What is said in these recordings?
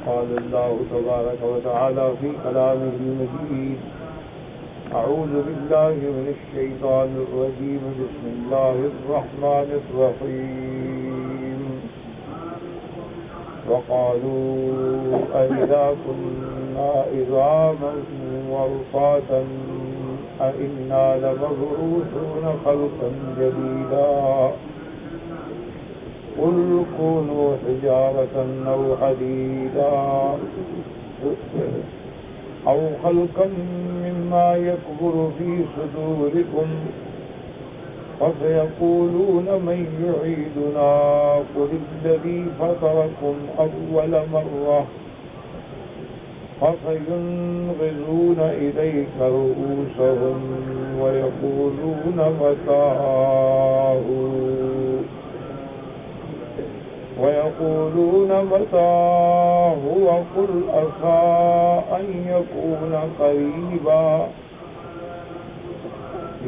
قال الله تبارك وتعالى في كلامه المجيد أعوذ بالله من الشيطان الرجيم بسم الله الرحمن الرحيم وقالوا أئذا كنا عظاما ورفاتا أئنا لمبعوثون خلقا جديدا قل كونوا حجارة أو حديدا أو خلقا مما يكبر في صدوركم فسيقولون من يعيدنا قل الذي فطركم أول مرة فسينغضون إليك رؤوسهم ويقولون متى وقل عسى أن يكون قريبا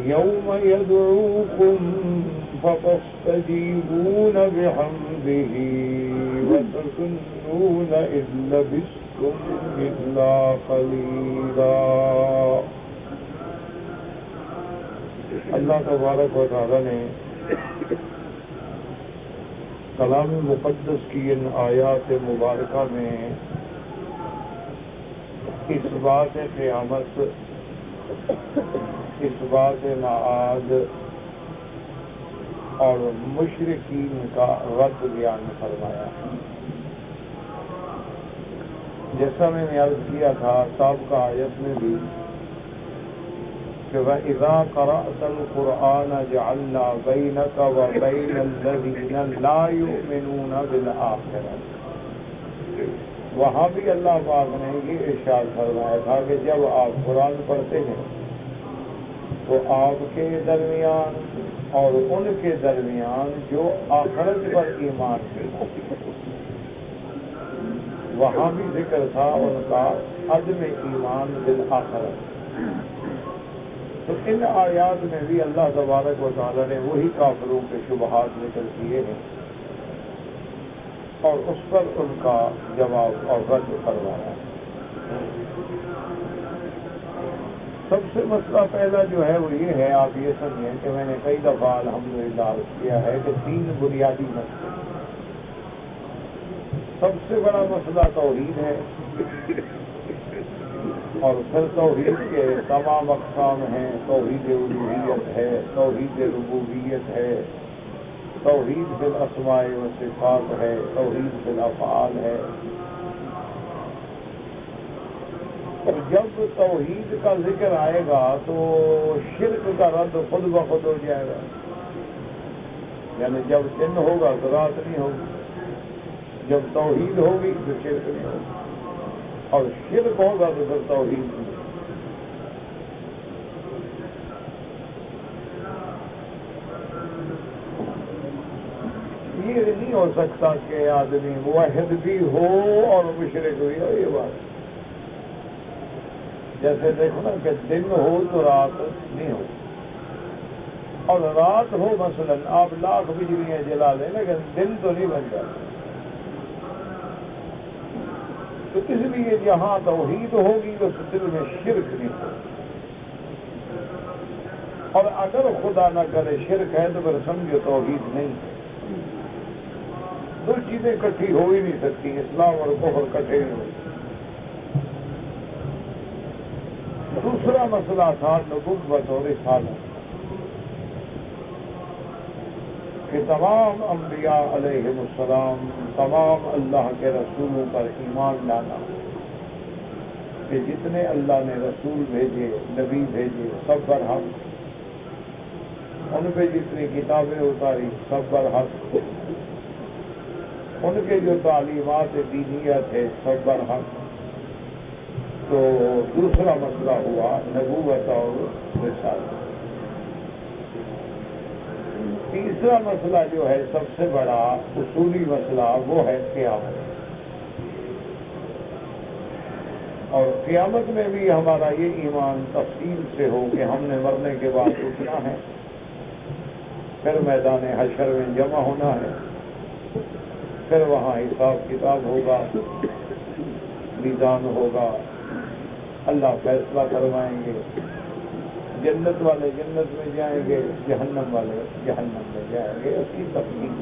يوم يدعوكم فتستجيبون بحمده وتظنون إذ لبثتم إلا قليلا. اللہ تبارک و تعالی نے کلام مقدس کی ان آیات مبارکہ میں اس بات قیامت، اس بات معاد اور مشرکین کا رد بیان فرمایا. جیسا میں نے عرض کیا تھا سابقہ آیت میں بھی کہ وَإِذَا قَرَأْتَ الْقُرْآنَ جَعَلْنَا بَيْنَكَ وَبَيْنَ الَّذِينَ لَا يُؤْمِنُونَ بِالْآخِرَةِ. وہاں بھی اللہ پاک نے یہ ارشاد فرمایا تھا کہ جب آپ قرآن پڑھتے ہیں تو آپ کے درمیان اور ان کے درمیان جو آخرت پر ایمان ہے وہاں بھی ذکر تھا ان کا عدم ایمان بالآخرت. تو ان آیات میں بھی اللہ تبارک و تعالی نے وہی کافروں کے شبہات ذکر کیے ہیں اور اس پر ان کا جواب اور رد کروایا. سب سے مسئلہ پہلا جو ہے وہ یہ ہے، آپ یہ سمجھیں کہ میں نے کئی دفعہ الحمدللہ عرض کیا ہے کہ تین بنیادی مسئلے. سب سے بڑا مسئلہ توحید ہے اور پھر توحید کے تمام اقسام ہیں. توحید الوہیت ہے، توحید ربوبیت ہے، توحید بالاسماء و صفات ہے، توحید بالافعال ہے. اور جب توحید کا ذکر آئے گا تو شرک کا رد خود بخود ہو جائے گا. یعنی جب دن ہوگا تو رات نہیں ہوگی، جب توحید ہوگی تو شرک نہیں ہوگی، اور شرک ہوگا تو پھر توحید نہیں. یہ نہیں ہو سکتا کہ آدمی موحد بھی ہو اور مشرک بھی ہو. یہ بات جیسے دیکھو نا کہ دن ہو تو رات نہیں ہو، اور رات ہو مثلا آپ لاکھ بجلیاں جلا دیں لیکن دن تو نہیں بن جاتا. تو اس لیے جہاں توحید ہوگی تو دل میں شرک نہیں ہوگا. اور اگر خدا نہ کرے شرک ہے تو پھر سمجھو توحید نہیں ہے. دو چیزیں اکٹھی ہو ہی نہیں سکتی، اسلام اور کفر اکٹھے نہیں ہو. دوسرا مسئلہ تھا نبوت اور رسالت، کہ تمام انبیاء علیہم السلام، تمام اللہ کے رسولوں پر ایمان لانا کہ جتنے اللہ نے رسول بھیجے، نبی بھیجے، سب برحق، ان پہ جتنی کتابیں اتاری سب برحق، ان کے جو تعلیمات دینیت ہے سب برحق. تو دوسرا مسئلہ ہوا نبوت اور رسالت. تیسرا مسئلہ جو ہے سب سے بڑا اصولی مسئلہ وہ ہے قیامت. اور قیامت میں بھی ہمارا یہ ایمان تفصیل سے ہو کہ ہم نے مرنے کے بعد اٹھنا ہے، پھر میدان حشر میں جمع ہونا ہے، پھر وہاں حساب کتاب ہوگا، میدان ہوگا، اللہ فیصلہ کروائیں گے، جنت والے جنت میں جائیں گے، جہنم والے جہنم میں جائیں گے، اس کی تفصیل۔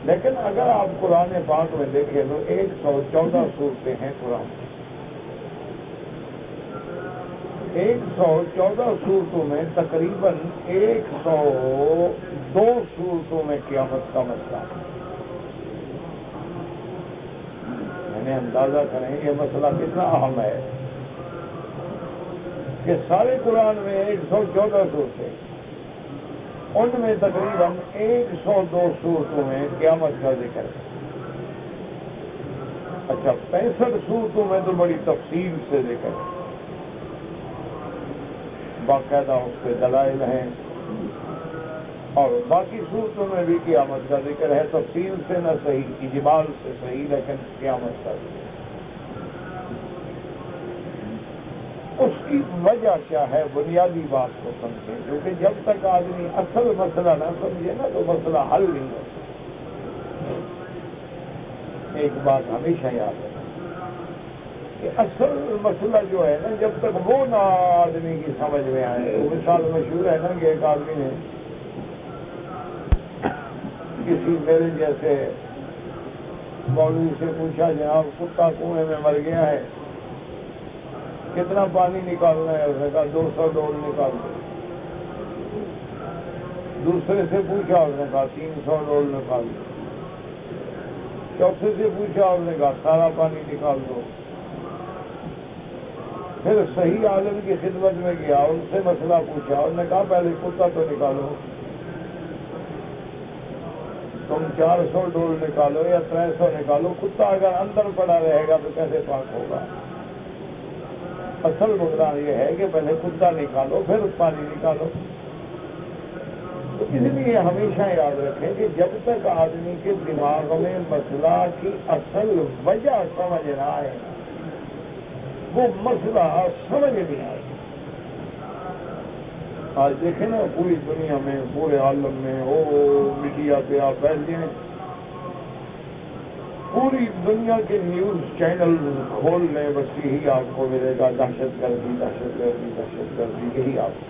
لیکن اگر آپ قرآن پاک میں دیکھیں تو 114 صورتیں ہیں قرآن، 114 صورتوں میں تقریباً 102 صورتوں میں قیامت کا مسئلہ ہے۔ یعنی اندازہ کریں یہ مسئلہ کتنا اہم ہے کہ سارے قرآن میں 114 صورتیں، ان میں تقریباً 102 صورتوں میں قیامت کا ذکر ہے۔ اچھا 65 صورتوں میں تو بڑی تفصیل سے ذکر ہے، باقاعدہ اس پہ دلائل ہیں، اور باقی صورتوں میں بھی قیامت کا ذکر ہے، تفصیل سے نہ صحیح، اجمال سے صحیح، لیکن قیامت کا ذکر۔ اس کی وجہ کیا ہے؟ بنیادی بات کو سمجھیں، کیونکہ جب تک آدمی اصل مسئلہ نہ سمجھے نا تو مسئلہ حل نہیں ہوتا۔ ایک بات ہمیشہ یاد رکھیں کہ اصل مسئلہ جو ہے نا، جب تک وہ نہ آدمی کی سمجھ میں آئے، تو مثال مشہور ہے نا کہ ایک آدمی نے کسی میرے جیسے مولوی سے پوچھا، جناب کتا کنویں میں مر گیا ہے، کتنا پانی نکالنا ہے؟ اس نے کہا 200 ڈول نکال دو۔ دوسرے سے پوچھا، اس نے کہا 300 ڈول نکال دو۔ چوتھے سے پوچھا، اس نے کہا سارا پانی نکال دو۔ پھر صحیح عالم کی خدمت میں گیا، ان سے مسئلہ پوچھا، انہوں نے کہا پہلے کتا تو نکالو، تم 400 ڈول نکالو یا 300 نکالو، کتا اگر اندر پڑا رہے گا تو کیسے پاک ہوگا؟ اصل مدعا یہ ہے کہ پہلے کتا نکالو پھر پانی نکالو۔ تو اس لیے ہمیشہ یاد رکھیں کہ جب تک آدمی کے دماغ میں مسئلہ کی اصل وجہ سمجھ نہ آئے، وہ مسئلہ سمجھ نہیں آئے۔ آج دیکھیں نا پوری دنیا میں، پورے عالم میں، میڈیا پہ آپ بیٹھ جائیں، پوری دنیا کے نیوز چینل کھول لیں، بس یہی آپ کو ملے گا، دہشت گردی دہشت گردی دہشت گردی، یہی آپ کو۔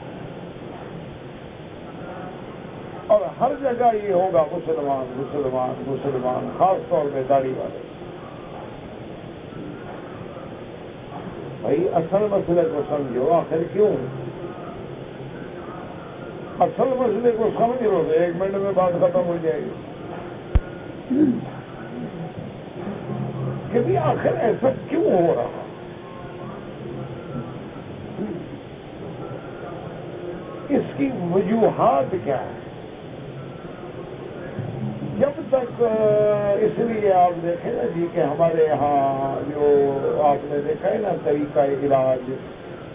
اور ہر جگہ یہ ہوگا مسلمان مسلمان مسلمان، خاص طور پہ داڑھی والے۔ بھائی اصل مسئلے کو سمجھو، آخر کیوں؟ اصل مسئلے کو سمجھ لو تو 1 منٹ میں بات ختم ہو جائے گی کہ بھی آخر ایسا کیوں ہو رہا؟ اس کی وجوہات کیا ہے؟ جب تک اس لیے آپ دیکھیں نا جی کہ ہمارے یہاں جو آپ نے دیکھا ہے نا طریقہ علاج،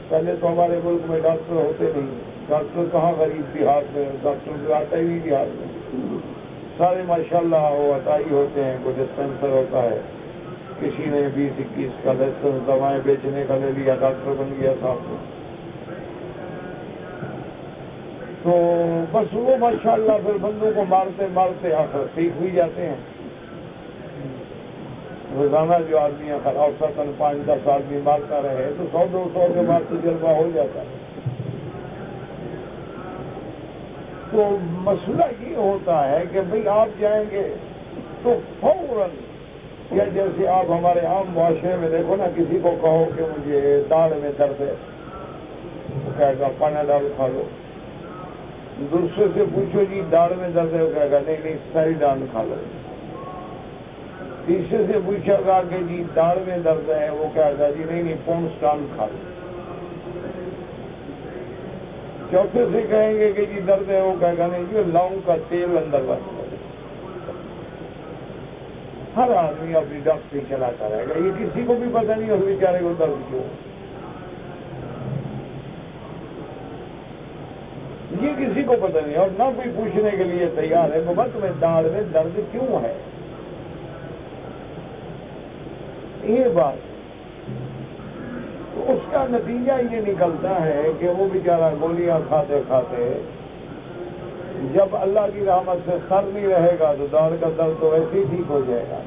پہلے تو ہمارے ملک میں ڈاکٹر ہوتے نہیں، ڈاکٹر کہاں غریب دیہات میں، ڈاکٹر جو آتا ہی نہیں دیہات میں، سارے ماشاءاللہ وہ عطائی ہوتے ہیں، کوئی ڈسپینسر ہوتا ہے، کسی نے 20-21 کا لائسنس دوائیں بیچنے کا لے لیا، ڈاکٹر بن گیا صاحب کو، تو بس وہ ماشاءاللہ پھر بندوں کو مارتے مارتے آخر ٹھیک ہوئی جاتے ہیں۔ روزانہ جو آدمی اوسطاً 5-10 آدمی مارتا رہے تو 100-200 کے بعد تجربہ ہو جاتا ہے۔ تو مسئلہ یہ ہوتا ہے کہ بھئی آپ جائیں گے تو فوراً، یا جیسے آپ ہمارے عام معاشرے میں دیکھو نا، کسی کو کہو کہ مجھے داڑھ میں درد ہے، وہ کہے گا پاناڈول کھا لو۔ دوسرے سے پوچھو جی داڑھ میں درد ہے، وہ کہے گا نہیں سائیڈان کھا لو۔ تیسرے سے پوچھا گا کہ جی داڑھ میں درد ہے، وہ کہے گا جی نہیں پونسٹان کھا لو۔ چوتھے سے کہیں گے کہ جی درد ہے، وہ کہے گا نہیں جی لونگ کا تیل اندر بس۔ ہر آدمی اپنی ڈاکٹری چلاتا رہے گا، یہ کسی کو بھی پتہ نہیں اس بیچارے کو درد کیوں، یہ کسی کو پتہ نہیں، اور نہ کوئی پوچھنے کے لیے تیار ہے کہ تمہیں داڑھ میں درد کیوں ہے۔ یہ بات تو اس کا نتیجہ یہ نکلتا ہے کہ وہ بیچارہ گولیاں کھاتے کھاتے جب اللہ کی رحمت سے سر نہیں رہے گا تو داڑھ کا درد تو ویسے ہی ٹھیک ہو جائے گا۔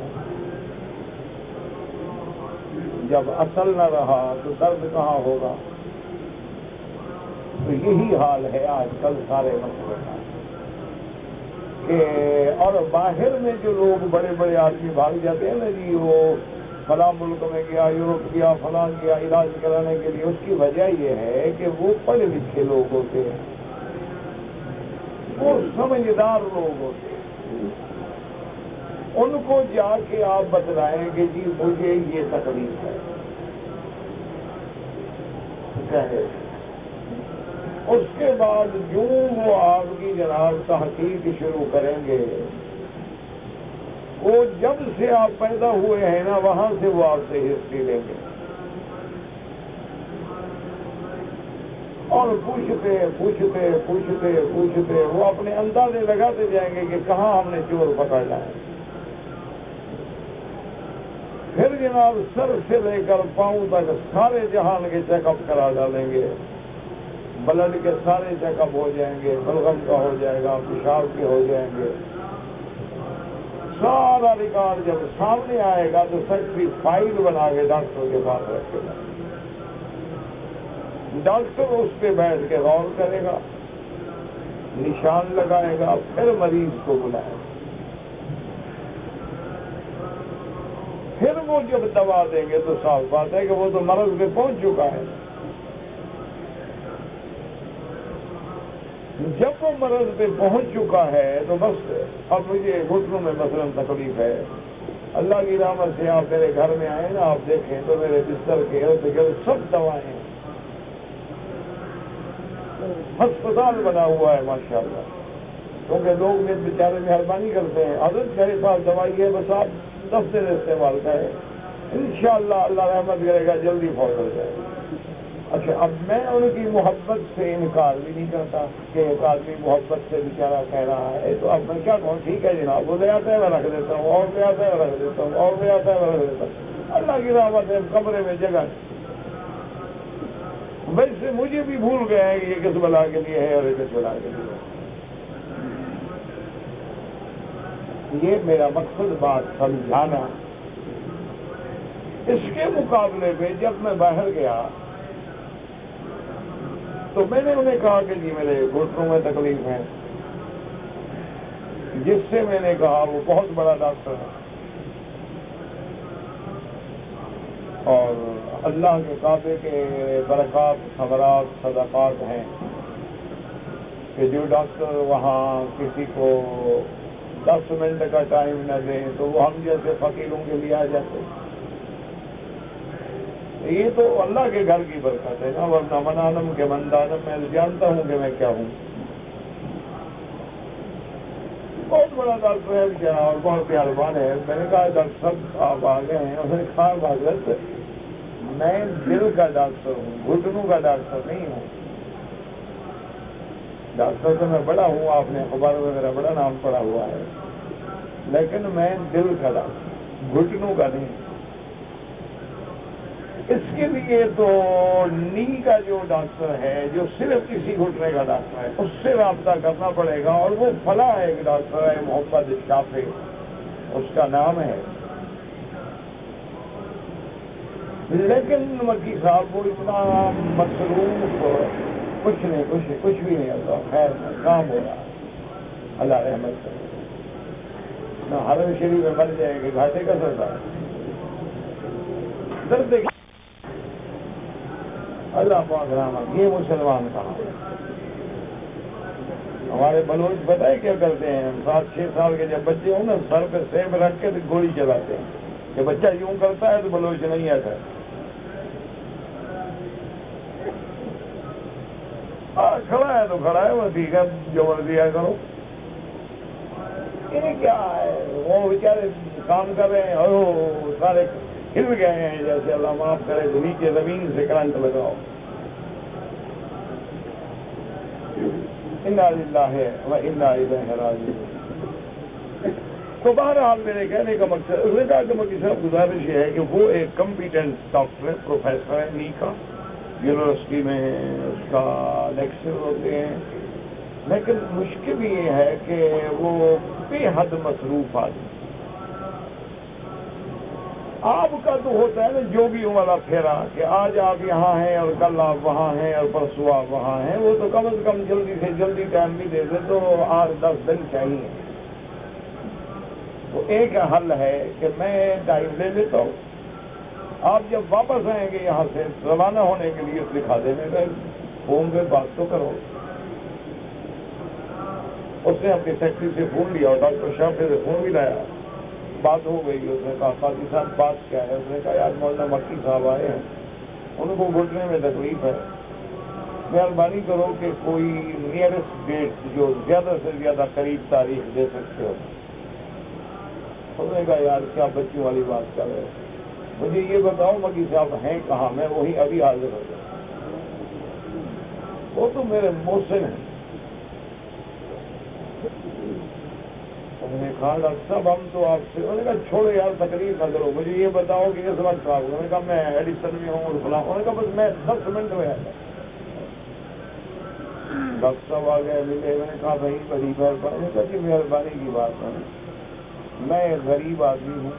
جب اصل نہ رہا تو درد کہاں ہوگا؟ تو یہی حال ہے آج کل سارے مسئلے کا کہ اور باہر میں جو لوگ بڑے بڑے آدمی بھاگ جاتے ہیں نا جی، وہ فلاں ملک میں گیا، یورپ گیا، فلاں گیا علاج کرانے کے لیے، اس کی وجہ یہ ہے کہ وہ پڑھے لکھے لوگ ہوتے ہیں، وہ سمجھدار لوگ ہوتے ہیں، ان کو جا کے آپ بتلائیں کہ جی مجھے یہ تکلیف ہے، کہے اس کے بعد جو وہ آپ کی جناب تحقیق شروع کریں گے، وہ جب سے آپ پیدا ہوئے ہیں نا وہاں سے وہ آپ سے ہسٹری لیں گے اور پوچھتے پوچھتے پوچھتے پوچھتے وہ اپنے اندازے لگاتے جائیں گے کہ کہاں ہم نے چور پکڑنا ہے. پھر جناب سر سے لے کر پاؤں تک سارے جہان کے چیک اپ کرا ڈالیں گے، بلڈ کے سارے چیک اپ ہو جائیں گے، بلغم کا ہو جائے گا، پیشاب کے ہو جائیں گے، سارا ریکارڈ جب سامنے آئے گا تو سیکٹری فائل بنا کے ڈاکٹر کے پاس رکھے گا. ڈاکٹر اس پہ بیٹھ کے غور کرے گا، نشان لگائے گا، پھر مریض کو بلائے گا، پھر وہ جب دوا دیں گے تو صاف بات ہے کہ وہ تو مرض پہ پہنچ چکا ہے. جب وہ مرض پہ پہنچ چکا ہے تو بس اب مجھے گھٹنوں میں مثلاً تکلیف ہے، اللہ کی رحمت سے آپ میرے گھر میں آئے نا، آپ دیکھیں تو میرے بستر کے ارد گرد سب دوائیں ہیں، ہسپتال بنا ہوا ہے ماشاءاللہ. کیونکہ لوگ میرے بیچارے مہربانی کرتے ہیں، حضرت میرے پاس دوائی ہے، بس آپ 10 دن استعمال کریں، انشاءاللہ اللہ رحمت کرے گا جلدی فوت ہو جائے. اچھا، اب میں ان کی محبت سے انکار بھی نہیں کرتا کہ ایک آدمی محبت سے بیچارہ کہہ رہا ہے، تو اب میں کیا کہوں، ٹھیک ہے جناب، وہ لے آتا ہے میں رکھ دیتا ہوں، اور لے آتا ہے میں رکھ دیتا ہوں، اور لے آتا ہے میں رکھ دیتا ہوں، اللہ کی رحمت ہے کمرے میں جگہ. ویسے مجھے بھی بھول گیا ہے کہ یہ کس بلا کے لیے ہے اور یہ کس بلا کے لیے ہے. یہ میرا مقصد بات سمجھانا. اس کے مقابلے میں جب میں باہر گیا تو میں نے انہیں کہا کہ جی میرے گھٹنوں میں تکلیف ہے، جس سے میں نے کہا وہ بہت بڑا ڈاکٹر ہے اور اللہ کے کعبے کے برکات ثمرات صدقات ہیں کہ جو ڈاکٹر وہاں کسی کو 10 منٹ کا ٹائم نہ دیں تو وہ ہم جیسے فقیروں کے لیے آ جاتے. یہ تو اللہ کے گھر کی برکت ہے نا، ورنہ من عالم کے من دانم، میں جانتا ہوں کہ میں کیا ہوں. بہت بڑا ڈاکٹر ہے بیچارہ اور بہت مہربان ہے. میں نے کہا ڈاکٹر صاحب آپ آ گئے ہیں، انہوں نے کہا بھگت میں دل کا ڈاکٹر ہوں، گھٹنوں کا ڈاکٹر نہیں ہوں. ڈاکٹر تو میں بڑا ہوں، آپ نے اخبار میں میرا بڑا نام پڑا ہوا ہے، لیکن میں دل کا ڈاکٹر، گھٹنوں کا نہیں. اس کے لیے تو نی کا جو ڈاکٹر ہے، جو صرف کسی گھٹنے کا ڈاکٹر ہے، اس سے رابطہ کرنا پڑے گا. اور وہ فلاں ایک ڈاکٹر ہے محمد شافی، اس کا نام ہے، لیکن مکی صاحب وہ اتنا مصروف، کچھ بھی نہیں ہوتا. خیر کام ہو رہا، اللہ رحمت کرے. نہ حرم شریف میں مر جائے کہ گھاٹے کا سرتا درد. اللہ پاک رحمت. یہ مسلمان کہاں، ہمارے بلوچ پتہ ہے کیا کرتے ہیں، 7-6 سال کے جب بچے ہوں نا، سر پہ سیب رکھ کے گولی چلاتے ہیں کہ بچہ یوں کرتا ہے تو بلوچ نہیں آتا. کھڑا ہے تو کھڑا ہے، وہ ٹھیک ہے جوڑ دیا کرو. یہ کیا ہے، وہ بیچارے کام کر رہے ہیں، سارے ہل گئے ہیں جیسے اللہ معاف کرے تو نیچے زمین سے کرنٹ لگاؤ. انا للہ و انا الیہ راجعون. تو بہرحال میرے کہنے کا مقصد، اس نے کہا کہ مکی صاحب گزارش یہ ہے کہ وہ ایک کمپیٹنٹ ڈاکٹر ہے، پروفیسر ہے نی کا، یونیورسٹی میں اس کا لیکچر ہوتے ہیں، لیکن مشکل یہ ہے کہ وہ بے حد مصروف آدمی. آپ کا تو ہوتا ہے نا جوگیوں والا پھیرا کہ آج آپ یہاں ہیں اور کل آپ وہاں ہیں اور پرسوں آپ وہاں ہیں، وہ تو کم از کم جلدی سے جلدی ٹائم نہیں دیتے تو 8-10 دن چاہیے۔ تو ایک حل ہے کہ میں ٹائم لے لیتا ہوں، آپ جب واپس آئیں گے یہاں سے روانہ ہونے کے لیے دکھا دینے کا فون پہ بات تو کرو۔ اس نے اپنی سیکٹری سے فون لیا اور ڈاکٹر شاہ سے فون بھی لایا، بات ہو گئی۔ اس نے کہا قاضی صاحب بات کیا ہے؟ اس نے کہا یار مولانا مکی صاحب آئے ہیں، ان کو گھٹنے میں تکلیف ہے، مہربانی کرو کہ کوئی نیئرسٹ ڈیٹ جو زیادہ سے زیادہ قریب تاریخ دے سکتے ہو۔ اس نے کہا یار کیا بچوں والی بات کر رہے ہو، مجھے یہ بتاؤ مکی صاحب ہیں کہاں، میں وہی ابھی حاضر ہو جاؤں۔ وہ تو میرے محسن ہیں۔ انہوں نے کہا ڈاکٹر صاحب ہم تو آپ سے، انہوں نے کہا چھوڑو یار تکلیف نہ کرو، مجھے یہ بتاؤ کہ اس وقت صاحب، انہوں نے کہا میں ایڈیسن میں ہوں اور فلاں، انہوں نے کہا بس میں 10 منٹ میں آیا۔ ڈاکٹر صاحب آ گئے، ملے، میں نے کہا بھائی بڑی مہربانی، انہوں نے کہا کہ مہربانی کی بات ہے، میں غریب آدمی ہوں،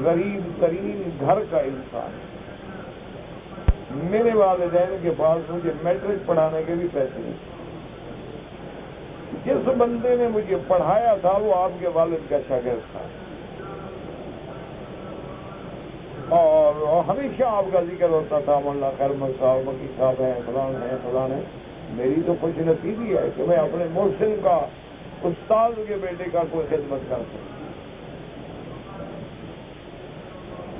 غریب ترین گھر کا انسان، میرے والدین کے پاس مجھے میٹرک پڑھانے کے بھی پیسے نہیں، جس بندے نے مجھے پڑھایا تھا وہ آپ کے والد کا شاگرد تھا، اور ہمیشہ آپ کا ذکر ہوتا تھا، مولانا خیرمل صاحب، مکی صاحب ہیں، فلان ہیں فلان ہیں۔ میری تو خوش نصیبی ہے کہ میں اپنے محسن کا، استاد کے بیٹے کا کوئی خدمت کر سکوں۔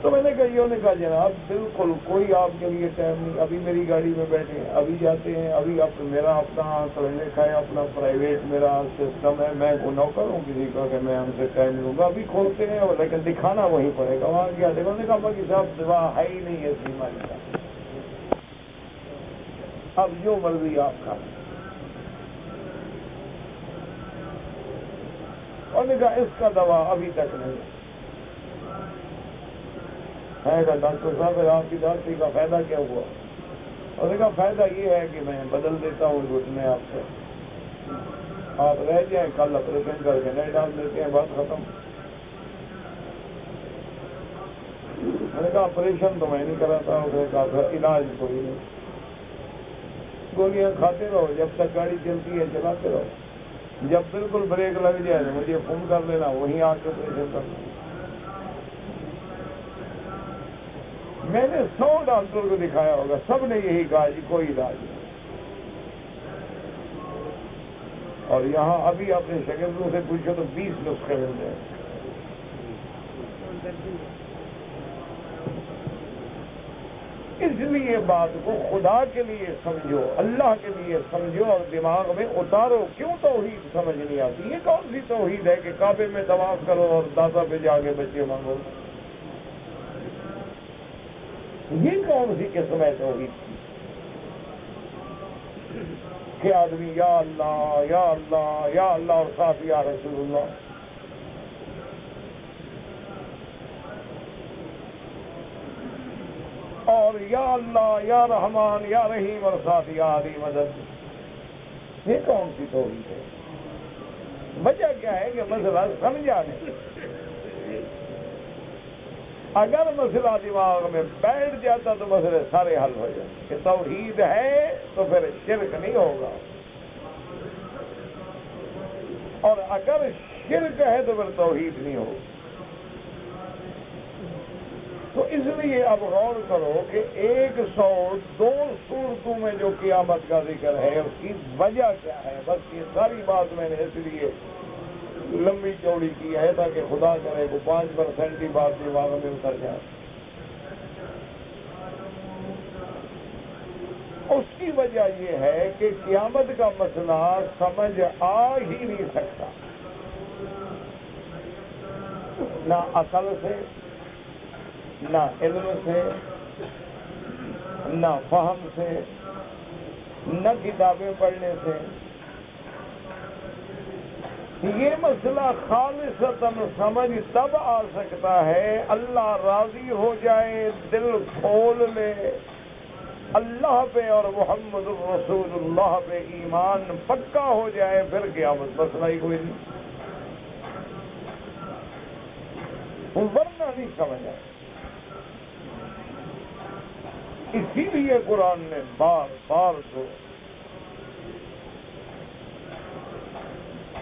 تو میں نے کہا، یہ نے کہا جناب بالکل کوئی آپ کے لیے ٹائم نہیں، ابھی میری گاڑی میں بیٹھے ہیں، ابھی جاتے ہیں، ابھی میرا اپنا کلینک ہے، اپنا پرائیویٹ میرا سسٹم ہے، میں وہ نوکر ہوں کسی کا کہ میں ان سے ٹائم لوں گا، ابھی کھولتے ہیں لیکن دکھانا وہیں پڑے گا، وہاں کیا دیکھو۔ نے کہا باقی صاحب دوا ہے ہی نہیں ہے بیماری کا، اب جو مرضی آپ کا۔ اور نے کہا اس کا دوا ابھی تک نہیں ہے گا۔ ڈاکٹر صاحب آپ کی ڈاکٹری کا فائدہ کیا ہوا؟ اور نے کہا فائدہ یہ ہے کہ میں بدل دیتا ہوں گھٹنے آپ سے، آپ رہ جائیں، کل آپریشن کر کے نئے ڈال دیتے ہیں، بات ختم۔ میں نے کہا آپریشن تو میں نہیں کراتا، اس نے کہا پھر علاج کوئی نہیں، گولیاں کھاتے رہو، جب تک گاڑی چلتی ہے چلاتے رہو، جب بالکل بریک لگ جائے تو مجھے فون کر لینا، وہیں آ کے آپریشن کرنا۔ میں نے 100 ڈاکٹر کو دکھایا ہوگا، سب نے یہی کہا جی کوئی علاج نہیں۔ اور یہاں ابھی اپنے شاگردوں سے پوچھو تو 20 نسخے مل جائیں۔ اس لیے بات کو خدا کے لیے سمجھو، اللہ کے لیے سمجھو اور دماغ میں اتارو۔ کیوں توحید سمجھ نہیں آتی؟ یہ کون سی توحید ہے کہ کعبے میں طواف کرو اور دادا پہ جا کے بچے مانگو؟ یہ کون سی قسم ہے توحید کی کہ آدمی یا اللہ یا اللہ یا اللہ اور ساتھ یا رسول اللہ؟ اور یا اللہ یا رحمان یا رحیم اور ساتھ یا علی مدد، یہ کون سی توحید ہے؟ وجہ کیا ہے کہ مسئلہ سمجھا نہیں۔ اگر مسئلہ دماغ میں بیٹھ جاتا تو مسئلے سارے حل ہو جاتے کہ توحید ہے تو پھر شرک نہیں ہوگا، اور اگر شرک ہے تو پھر توحید نہیں ہوگا۔ تو اس لیے اب غور کرو کہ 102 صورتوں میں جو قیامت کا ذکر ہے اس کی وجہ کیا ہے۔ بس یہ ساری بات میں نے اس لیے لمبی چوڑی کی ہے تاکہ خدا کرے کو 5% ہی بات دماغ میں اتر جائے۔ اس کی وجہ یہ ہے کہ قیامت کا مسئلہ سمجھ آ ہی نہیں سکتا، نہ عقل سے، نہ علم سے، نہ فہم سے، نہ کتابیں پڑھنے سے۔ یہ مسئلہ خالصتاً سمجھ تب آ سکتا ہے اللہ راضی ہو جائے، دل کھول لے، اللہ پہ اور محمد الرسول اللہ پہ ایمان پکا ہو جائے، پھر قیامت مسئلہ ہی کوئی نہیں۔ ورنہ نہیں سمجھ آئے. اسی لیے قرآن نے بار بار کو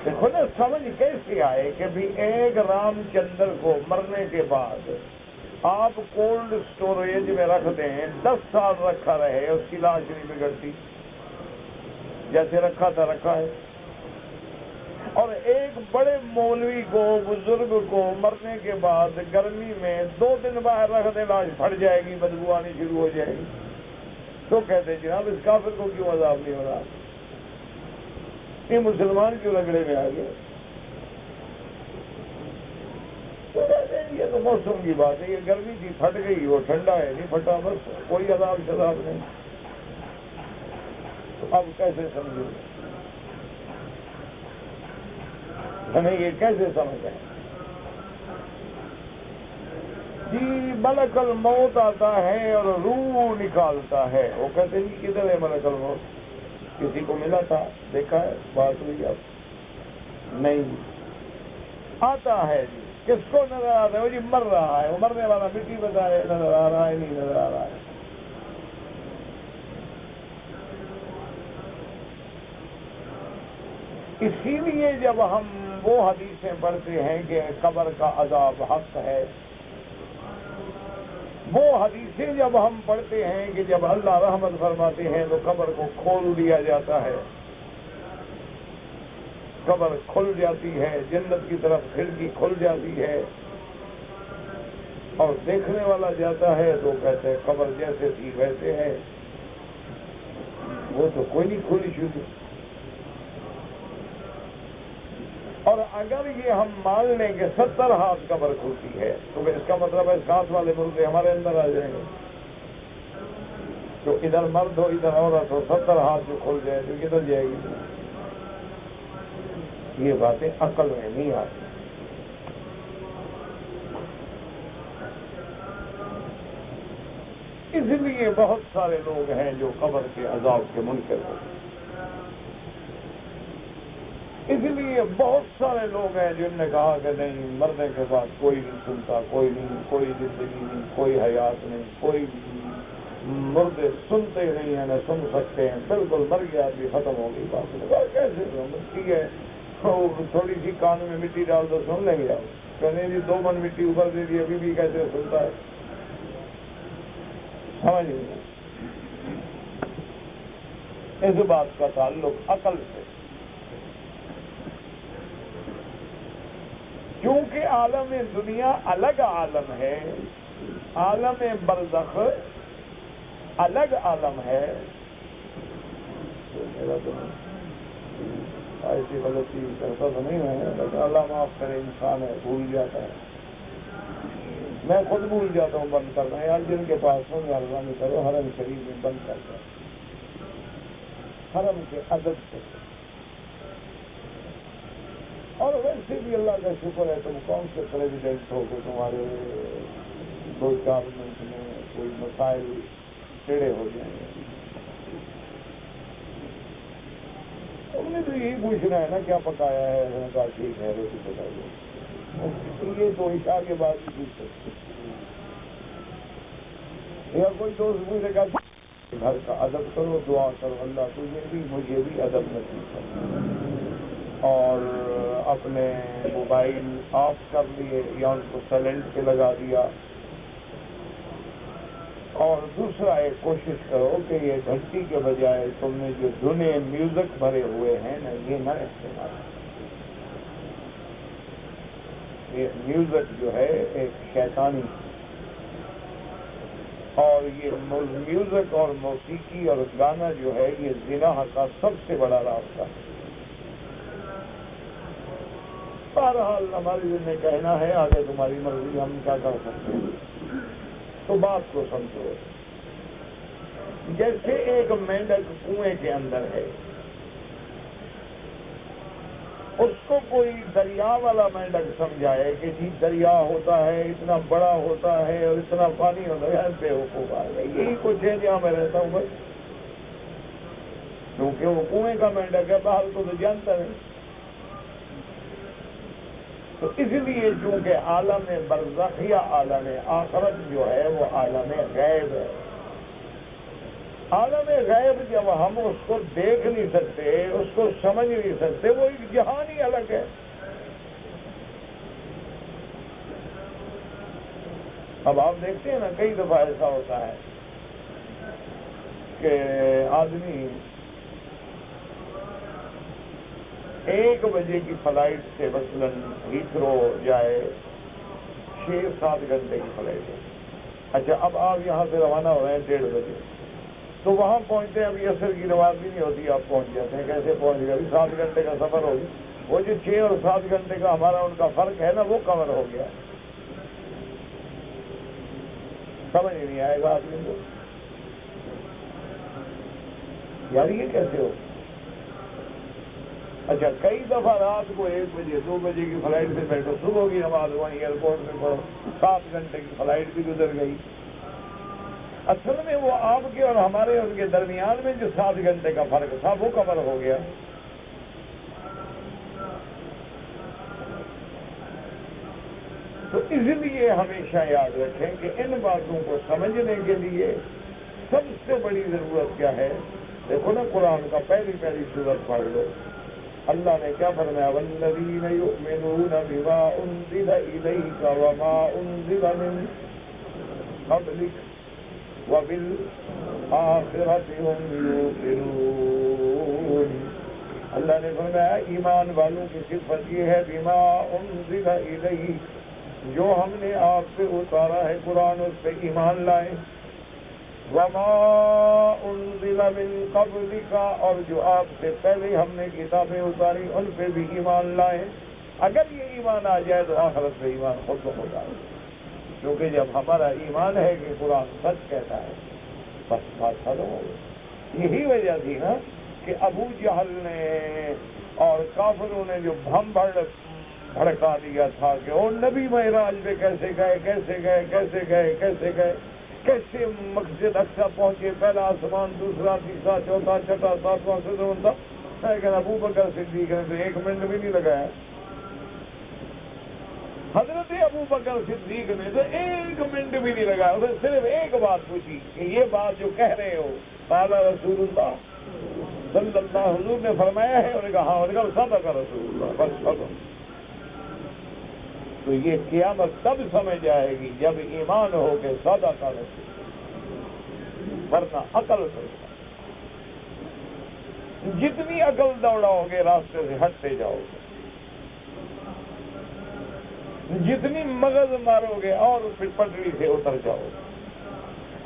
دیکھو نا سمجھ کیسے آئے کہ بھی ایک رام چندر کو مرنے کے بعد آپ کولڈ سٹوریج میں رکھ دیں, 10 سال رکھا رہے, اس کی لاش نہیں بگڑتی, جیسے رکھا تھا رکھا ہے. اور ایک بڑے مولوی کو, بزرگ کو مرنے کے بعد گرمی میں 2 دن باہر رکھ دیں, لاش پھٹ جائے گی, بدبو آنی شروع ہو جائے گی. تو کہتے ہیں جناب اس کافر کو کیوں عذاب نہیں ہو رہا, یہ مسلمان کیوں رگڑے میں آ گئے؟ تو کہتے ہیں یہ تو موسم کی بات ہے, یہ گرمی تھی پھٹ گئی, وہ ٹھنڈا ہے نہیں پھٹا, بس کوئی عذاب شذاب نہیں. تو اب کیسے سمجھو, ہمیں یہ کیسے سمجھ آئے؟ جی ملک الموت آتا ہے اور روح نکالتا ہے. وہ کہتے ہیں جی کدھر ہے ملک الموت؟ کسی کو ملا تھا, دیکھا ہے, بات ہوئی, اب نہیں آتا ہے. جی کس کو نظر آتا ہے؟ وہ جی مر رہا ہے, وہ مرنے والا مٹی بتائے, نظر آ رہا ہے نہیں نظر آ رہا ہے. اسی لیے جب ہم وہ حدیثیں پڑھتے ہیں کہ قبر کا عذاب حق ہے, وہ حدیثیں جب ہم پڑھتے ہیں کہ جب اللہ رحمت فرماتے ہیں تو قبر کو کھول دیا جاتا ہے, قبر کھل جاتی ہے, جنت کی طرف کھڑکی کھل جاتی ہے, اور دیکھنے والا جاتا ہے تو کہتے ہیں قبر جیسے تھی ویسے ہے, وہ تو کوئی نہیں کھلی شدی. اور اگر یہ ہم مان لیں کہ 70 ہاتھ قبر کھلتی ہے تو پھر اس کا مطلب ہے 7 والے مردے ہمارے اندر آ جائیں گے. تو ادھر مرد ہو ادھر عورت ہو, 70 ہاتھ جو کھل جائے تو کدھر جائے گی؟ یہ باتیں عقل میں نہیں آتی. اس لیے بہت سارے لوگ ہیں جو قبر کے عذاب کے منکر ہو. اس لیے بہت سارے لوگ ہیں جن نے کہا کہ نہیں, مرنے کے بعد کوئی نہیں سنتا, کوئی نہیں, کوئی زندگی نہیں, کوئی حیات نہیں, کوئی مردے سنتے نہیں ہیں, نہ سن سکتے ہیں, بالکل مر گیا آدمی ختم ہو گئی بات. کیسے مٹی ہے, تھوڑی سی کان میں مٹی ڈال دو سن لیں گے آپ, کہنے جی 2 من مٹی اوپر دے دی, ابھی بھی کیسے سنتا ہے؟ سمجھ نہیں. اس بات کا تعلق عقل سے, کیونکہ عالم دنیا الگ عالم ہے, عالم برزخ الگ عالم ہے. میرا تو ایسی غلطی کرتا تو نہیں ہے, لیکن اللہ معاف کرے, انسان ہے بھول جاتا ہے. میں خود بھول جاتا ہوں بند کرنا. یار جن کے پاس ہوں مہربانی کرو حرم شریف میں بند کر دیں, حرم کے ادب سے. اور ویسے بھی اللہ کا شکر ہے, تم کون سے پریزیڈنٹ ہو کہ تمہارے 2-4 منٹ میں کوئی مسائل ٹیڑے ہو جائیں گے. تم نے تو یہی پوچھنا ہے نا کیا پکایا ہے, میں نے کہا ٹھیک ہے روٹی پکائیے. یہ تو عشاء کے بعد بھی پوچھ سکتے, یا کوئی دوست پوچھے گا گھر کا ادب کرو, دعا کرو اللہ تجھے بھی مجھے بھی ادب نصیب کرو. اور اپنے موبائل آف کر لیے یا ان کو سائلنٹ پہ لگا دیا. اور دوسرا ایک کوشش کرو کہ یہ گھنٹی کے بجائے تم نے جو دھنے میوزک بھرے ہوئے ہیں نا, یہ نہ استعمال. یہ میوزک جو ہے ایک شیطانی, اور یہ میوزک اور موسیقی اور گانا جو ہے یہ زنا کا سب سے بڑا راستہ ہے. بہرحال ہماری نے کہنا ہے, آگے تمہاری مرضی, ہم کیا کر سکتے ہیں. تو بات کو سمجھو, جیسے ایک مینڈک کنویں کے اندر ہے, اس کو کوئی دریا والا مینڈک سمجھائے کہ جی دریا ہوتا ہے, اتنا بڑا ہوتا ہے اور اتنا پانی ہوتا ہے, بے وقوف آ گئی. یہی کچھ ہے جہاں میں رہتا ہوں بس, کیونکہ وہ کنویں کا مینڈک ہے, باہر کو تو جانتا نہیں. تو اس لیے چونکہ عالم برزخ یا عالم آخرت جو ہے وہ عالم غیب ہے. عالم غیب جب ہم اس کو دیکھ نہیں سکتے، اس کو سمجھ نہیں سکتے، وہ ایک جہان ہی الگ ہے. اب آپ دیکھتے ہیں نا، کئی دفعہ ایسا ہوتا ہے کہ آدمی 1 بجے کی فلائٹ سے مثلاً ہیتھرو جائے، 6-7 گھنٹے کی فلائٹ ہے. اچھا، اب آپ یہاں سے روانہ ہو رہے ہیں 1:30 بجے، تو وہاں پہنچتے ہیں، ابھی عصر کی نماز بھی نہیں ہوتی، آپ پہنچ جاتے ہیں. کیسے پہنچ گئے؟ ابھی 7 گھنٹے کا سفر ہوگی. وہ جو 6 اور 7 گھنٹے کا ہمارا ان کا فرق ہے نا، وہ کور ہو گیا. سمجھ نہیں آئے گا آدمی کو، یار یہ کیسے ہو. اچھا، کئی دفعہ رات کو 1 بجے 2 بجے کی فلائٹ سے بیٹھو، صبح کی نماز وہیں ایئرپورٹ میں پڑھو، 7 گھنٹے کی فلائٹ بھی گزر گئی. اصل میں وہ آپ کے اور ہمارے ان کے درمیان میں جو 7 گھنٹے کا فرق تھا وہ کور ہو گیا. تو اس لیے ہمیشہ یاد رکھیں کہ ان باتوں کو سمجھنے کے لیے سب سے بڑی ضرورت کیا ہے؟ دیکھو نا، قرآن کا پہلی سورت پڑھ لو. اللہ نے کیا فرمایا؟ والذین یؤمنون بما انزل الیک وما انزل من قبلک وبالآخرۃ هم یوقنون. اللہ نے فرمایا ایمان والوں کی صفت یہ ہے، بما انزل الیک، جو ہم نے آپ سے اتارا ہے قرآن، اس پہ ایمان لائیں. وما انزل من قبلک، اور جو آپ سے پہلے ہم نے کتابیں اتاری ان پہ بھی ایمان لائیں. اگر یہ ایمان آ جائے تو آخرت پہ ایمان خود ہو جائے، کیونکہ جب ہمارا ایمان ہے کہ قرآن سچ کہتا ہے، بس بات ختم ہو گئی. یہی وجہ تھی نا کہ ابو جہل نے اور کافروں نے جو بھڑکا دیا تھا کہ وہ نبی معراج پہ کیسے گئے، کیسے مسجد اقصی پہنچے، پہلا آسمان، دوسرا، تیسرا، چوتھا، چھٹا، ساتواں سدروں تک. لیکن ابو بکر صدیق نے تو 1 منٹ بھی نہیں لگایا. حضرت ابو بکر صدیق نے تو 1 منٹ بھی نہیں لگایا. اسے صرف ایک بات پوچھی کہ یہ بات جو کہہ رہے ہو قال رسول اللہ صلی اللہ، حضور نے فرمایا ہے؟ انہوں نے کہا ہاں. انہوں نے کہا صدق رسول اللہ، بس ختم. تو یہ قیامت تب سمجھ آئے گی جب ایمان ہو کے صدق رسول، ورنہ عقل کرتا. جتنی عقل دوڑاؤ گے راستے سے ہٹتے جاؤ گے، جتنی مغز مارو گے اور پھر پٹڑی سے اتر جاؤ گے.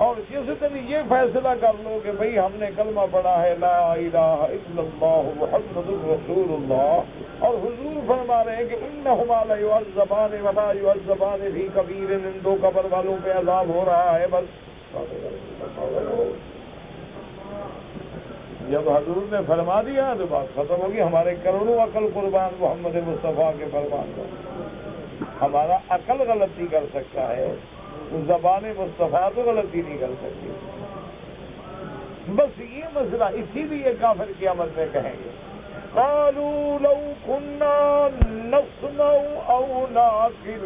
اور جس دن یہ فیصلہ کر لو کہ بھئی ہم نے کلمہ پڑھا ہے لا الہ الا اللہ محمد رسول اللہ، اور حضور فرما رہے ہیں کہ انہما لیعذبان ولا یعذبان فی کبیر، ان 2 قبر والوں پہ عذاب ہو رہا ہے، بس. جب حضور نے فرما دیا تو بات ختم ہوگی. ہمارے کروڑوں عقل قربان محمد مصطفیٰ کے فرمان پر. ہمارا عقل غلطی کر سکتا ہے، زبان مصطفیٰ تو غلطی نہیں کر سکتی. بس یہ مسئلہ، اسی لیے کافر قیامت میں کہیں گے قالوا لو كنا نسمع او نعقل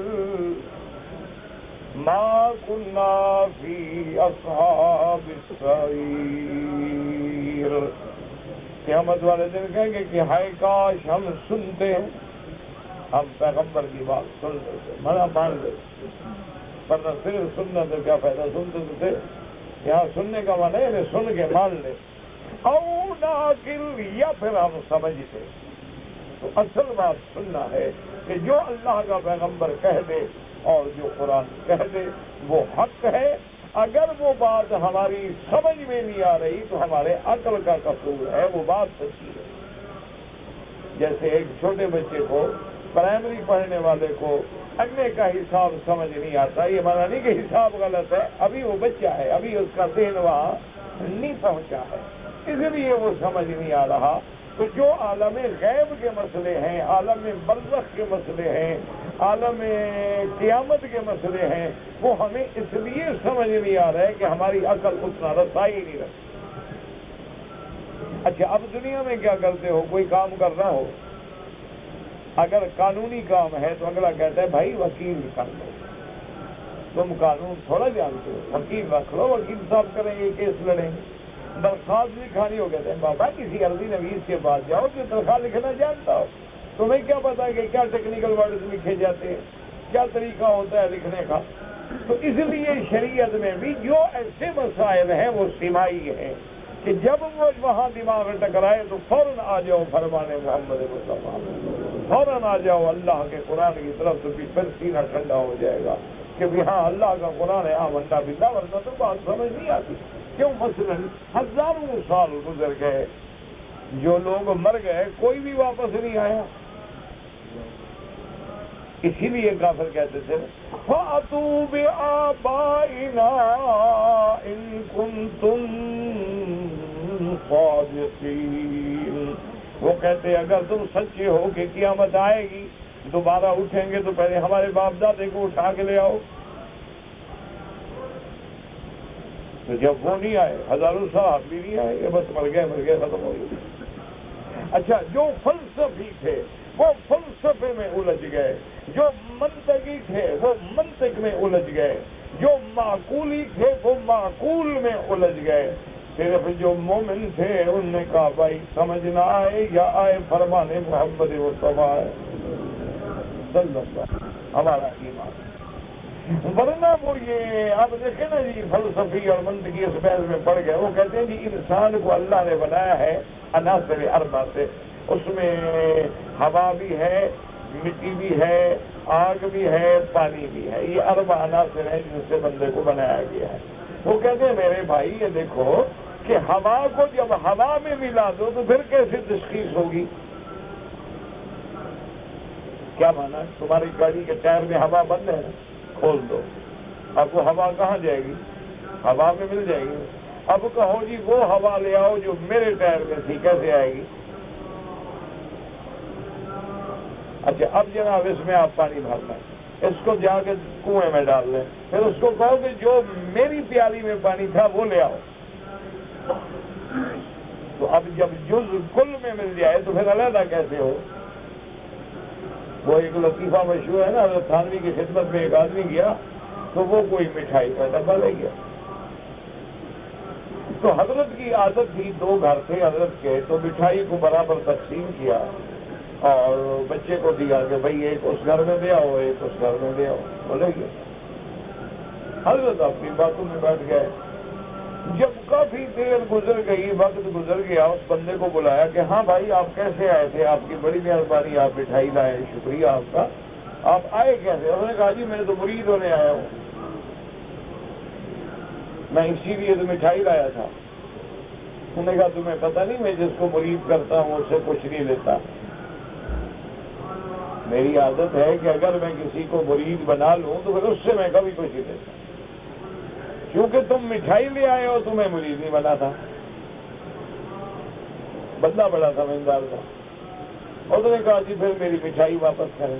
ما كنا في اصحاب السعير. قیامت والے دن کہیں گے کہ ہائے کاش ہم سنتے، ہم پیغمبر کی بات سن لیتے، منع مان لیتے. ورنہ صرف سننا تو کیا فائدہ، سنتے تو تھے. یہاں سننے کا معنی ہے سن کے مان لے، او ناقل، یا پھر ہم سمجھتے. تو اصل بات سننا ہے کہ جو اللہ کا پیغمبر کہہ دے اور جو قرآن کہہ دے وہ حق ہے. اگر وہ بات ہماری سمجھ میں نہیں آ رہی تو ہمارے عقل کا قصور ہے، وہ بات سچی ہے. جیسے ایک چھوٹے بچے کو، پرائمری پڑھنے والے کو اگلے کا حساب سمجھ نہیں آتا، یہ مانا نہیں کہ حساب غلط ہے، ابھی وہ بچہ ہے، ابھی اس کا ذہن وہاں نہیں پہنچا ہے، اس لیے وہ سمجھ نہیں آ رہا. تو جو عالم غیب کے مسئلے ہیں، عالم برزخ کے مسئلے ہیں، عالم قیامت کے مسئلے ہیں، وہ ہمیں اس لیے سمجھ نہیں آ رہا ہے کہ ہماری عقل اتنا رسائی نہیں رکھتی. اچھا، اب دنیا میں کیا کرتے ہو؟ کوئی کام کرنا ہو اگر قانونی کام ہے تو اگلا کہتا ہے بھائی وکیل کر لو، تم قانون تھوڑا جانتے ہو، وکیل رکھ لو، وکیل صاحب کریں گے، کیس لڑیں گے۔ درخواست لکھانی ہو کہتے ہیں بابا کسی عربی نویس کے پاس جاؤ جو درخواست لکھنا جانتا ہو، تمہیں کیا پتا کہ کیا ٹیکنیکل ورڈز لکھے جاتے ہیں، کیا طریقہ ہوتا ہے لکھنے کا۔ تو اس لیے شریعت میں بھی جو ایسے مسائل ہیں وہ سمائی ہیں کہ جب وہ وہاں دماغ ٹکرائے تو فوراً آ جاؤ فرمان محمد مصطفیٰ، فوراً آ جاؤ اللہ کے قرآن کی طرف سے، پھر سینہ ٹھنڈا ہو جائے گا کہ ہاں اللہ کا قرآن ہے، ہاں بندہ بندہ، ورنہ تو بات سمجھ نہیں آتی۔ کیوں؟ مثلاً ہزاروں سال گزر گئے، جو لوگ مر گئے کوئی بھی واپس نہیں آیا، اسی لیے کافر کہتے تھے فَأْتُوا بِآبَائِنَا إِن كُنتُم صَادِقِينَ۔ وہ کہتے اگر تم سچے ہو کہ قیامت آئے گی، دوبارہ اٹھیں گے، تو پہلے ہمارے باپ دادے کو اٹھا کے لے آؤ۔ تو جب وہ نہیں آئے، ہزاروں سال بھی نہیں آئے، یہ بس مر گئے ختم ہو گئے۔ اچھا، جو فلسفی تھے وہ فلسفے میں الجھ گئے، جو منطقی تھے وہ منطق میں الجھ گئے، جو معقولی تھے وہ معقول میں الجھ گئے۔ صرف جو مومن تھے ان نے کہا بھائی سمجھ نہ آئے یا آئے فرمان محمد مصطفیٰ صلی اللہ علیہ وسلم ہمارا ایمان۔ ورنہ وہ یہ اب دیکھیں نا جی، فلسفی اور منطقی اس بحث میں پڑ گئے۔ وہ کہتے ہیں جی انسان کو اللہ نے بنایا ہے عناصر اربع سے، اس میں ہوا بھی ہے، مٹی بھی ہے، آگ بھی ہے، پانی بھی ہے، یہ اربع عناصر ہیں جن سے بندے کو بنایا گیا ہے۔ وہ کہتے ہیں میرے بھائی یہ دیکھو کہ ہوا کو جب ہوا میں ملا دو تو پھر کیسے تشخیص ہوگی؟ کیا مانا؟ تمہاری گاڑی کے ٹائر میں ہوا بند ہے، کھول دو، اب وہ ہوا کہاں جائے گی؟ ہوا میں مل جائے گی۔ اب کہو جی وہ ہوا لے آؤ جو میرے ٹائر میں تھی، کیسے آئے گی؟ اچھا اب جناب اس میں آپ پانی بھر لیں، اس کو جا کے کنویں میں ڈال لیں، پھر اس کو کہو کہ جو میری پیالی میں پانی تھا وہ لے آؤ۔ تو اب جب جز کل میں مل جائے تو پھر علیحدہ کیسے ہو؟ وہ ایک لطیفہ مشہور ہے نا، حضرت تھانوی کی خدمت میں ایک آدمی گیا تو وہ کوئی مٹھائی کا ڈبہ لے گیا، تو حضرت کی عادت تھی، دو گھر تھے حضرت کے، تو مٹھائی کو برابر تقسیم کیا اور بچے کو دیا کہ بھائی ایک اس گھر میں دے آؤ، ایک اس گھر میں دے آؤ، بولے گیا۔ حضرت اپنی باتوں میں بیٹھ گئے۔ جب کافی دیر گزر گئی، وقت گزر گیا، اس بندے کو بلایا کہ ہاں بھائی آپ کیسے آئے تھے؟ آپ کی بڑی مہربانی، آپ مٹھائی لائے، شکریہ آپ کا، آپ آئے کیسے؟ انہوں نے کہا جی میں تو مرید ہونے آیا ہوں، میں اسی لیے تو مٹھائی لایا تھا۔ انہوں نے کہا تمہیں پتہ نہیں میں جس کو مرید کرتا ہوں اس سے کچھ نہیں لیتا، میری عادت ہے کہ اگر میں کسی کو مرید بنا لوں تو پھر اس سے میں کبھی کچھ نہیں لیتا، کیونکہ تم مٹھائی لے آئے ہو تمہیں مرید نہیں بنا تھا۔ بندہ بڑا سمجھدار تھا، اور انہوں نے کہا جی پھر میری مٹھائی واپس کریں۔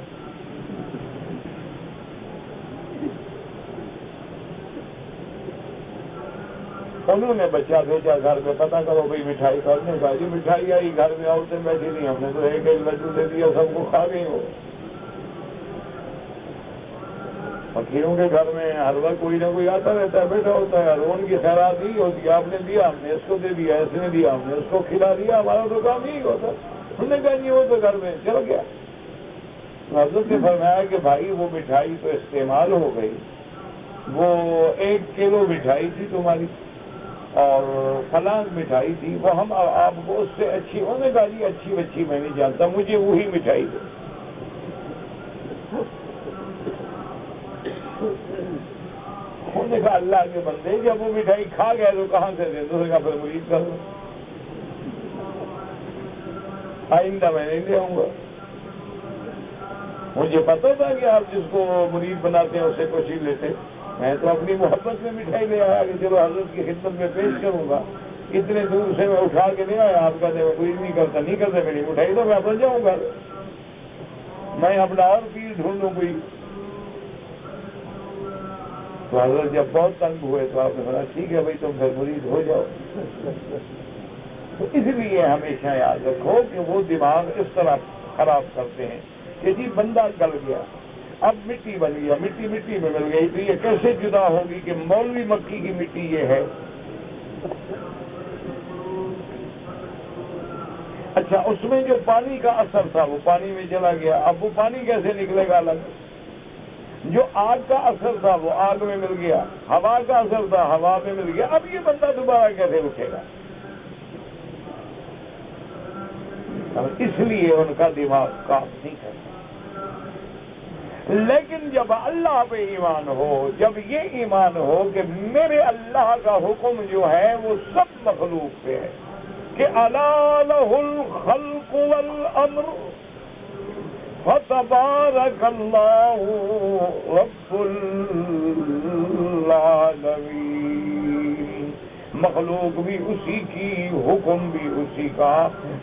انہوں نے بچہ بھیجا گھر میں، پتہ کرو بھائی مٹھائی کا۔ نے کہا جی مٹھائی آئی، گھر میں عورتیں بیٹھی نہیں، ہم نے تو ایک ایک لڈو دے دیا، سب کو کھا گئی ہو۔ فقیروں کے گھر میں ہر وقت کوئی نہ کوئی آتا رہتا ہے، بیٹھا ہوتا ہے، ان کی خیرات ہی ہوتی ہے، آپ نے دیا، ہم نے اس کو دے دیا، اس نے دیا، ہم نے اس کو کھلا دیا، ہمارا تو کام یہی ہوتا۔ انہوں نے کہا نہیں وہ تو گھر میں چل گیا۔ حضرت نے فرمایا کہ بھائی وہ مٹھائی تو استعمال ہو گئی، وہ 1 کلو مٹھائی تھی تمہاری اور فلاں مٹھائی تھی، وہ ہم آپ کو اس سے اچھی۔ انہوں نے کہا جی اچھی میں نہیں جانتا، مجھے وہی مٹھائی دو۔ انہوں نے کہا اللہ کے بندے جب وہ مٹھائی کھا گئے تو کہاں سے دے؟ انہوں نے کہا پھر مرید کر دو، آئندہ میں نہیں دے آؤں گا۔ مجھے پتا تھا کہ آپ جس کو مرید بناتے ہیں اسے کچھ ہی لیتے، میں تو اپنی محبت میں مٹھائی لے آیا کہ چلو حضرت کی خدمت میں پیش کروں گا، اتنے دور سے میں اٹھا کے لے آیا، آپ کہتے ہیں کوئی نہیں کرتے میری مٹھائی تو میں بن جاؤں گا، میں اپنا اور پیر ڈھونڈوں کوئی۔ تو حضرت جب بہت تنگ ہوئے تو آپ نے کہا ٹھیک ہے بھائی تم پھر مرید ہو جاؤ۔ تو اس لیے ہمیشہ یاد رکھو کہ وہ دماغ اس طرح خراب کرتے ہیں کہ جی بندہ گل گیا، اب مٹی بن گیا، مٹی مٹی میں مل گئی، تو یہ کیسے جدا ہوگی کہ مولوی مکی کی مٹی یہ ہے؟ اچھا، اس میں جو پانی کا اثر تھا وہ پانی میں چلا گیا، اب وہ پانی کیسے نکلے گا الگ؟ جو آگ کا اثر تھا وہ آگ میں مل گیا، ہوا کا اثر تھا ہوا میں مل گیا، اب یہ بندہ دوبارہ کیسے اٹھے گا؟ اس لیے ان کا دماغ کام نہیں کرتا۔ لیکن جب اللہ پہ ایمان ہو، جب یہ ایمان ہو کہ میرے اللہ کا حکم جو ہے وہ سب مخلوق پہ ہے، کہ الا لہ الخلق والامر فتبارک اللہ رب العالمین، مخلوق بھی اسی کی، حکم بھی اسی کا۔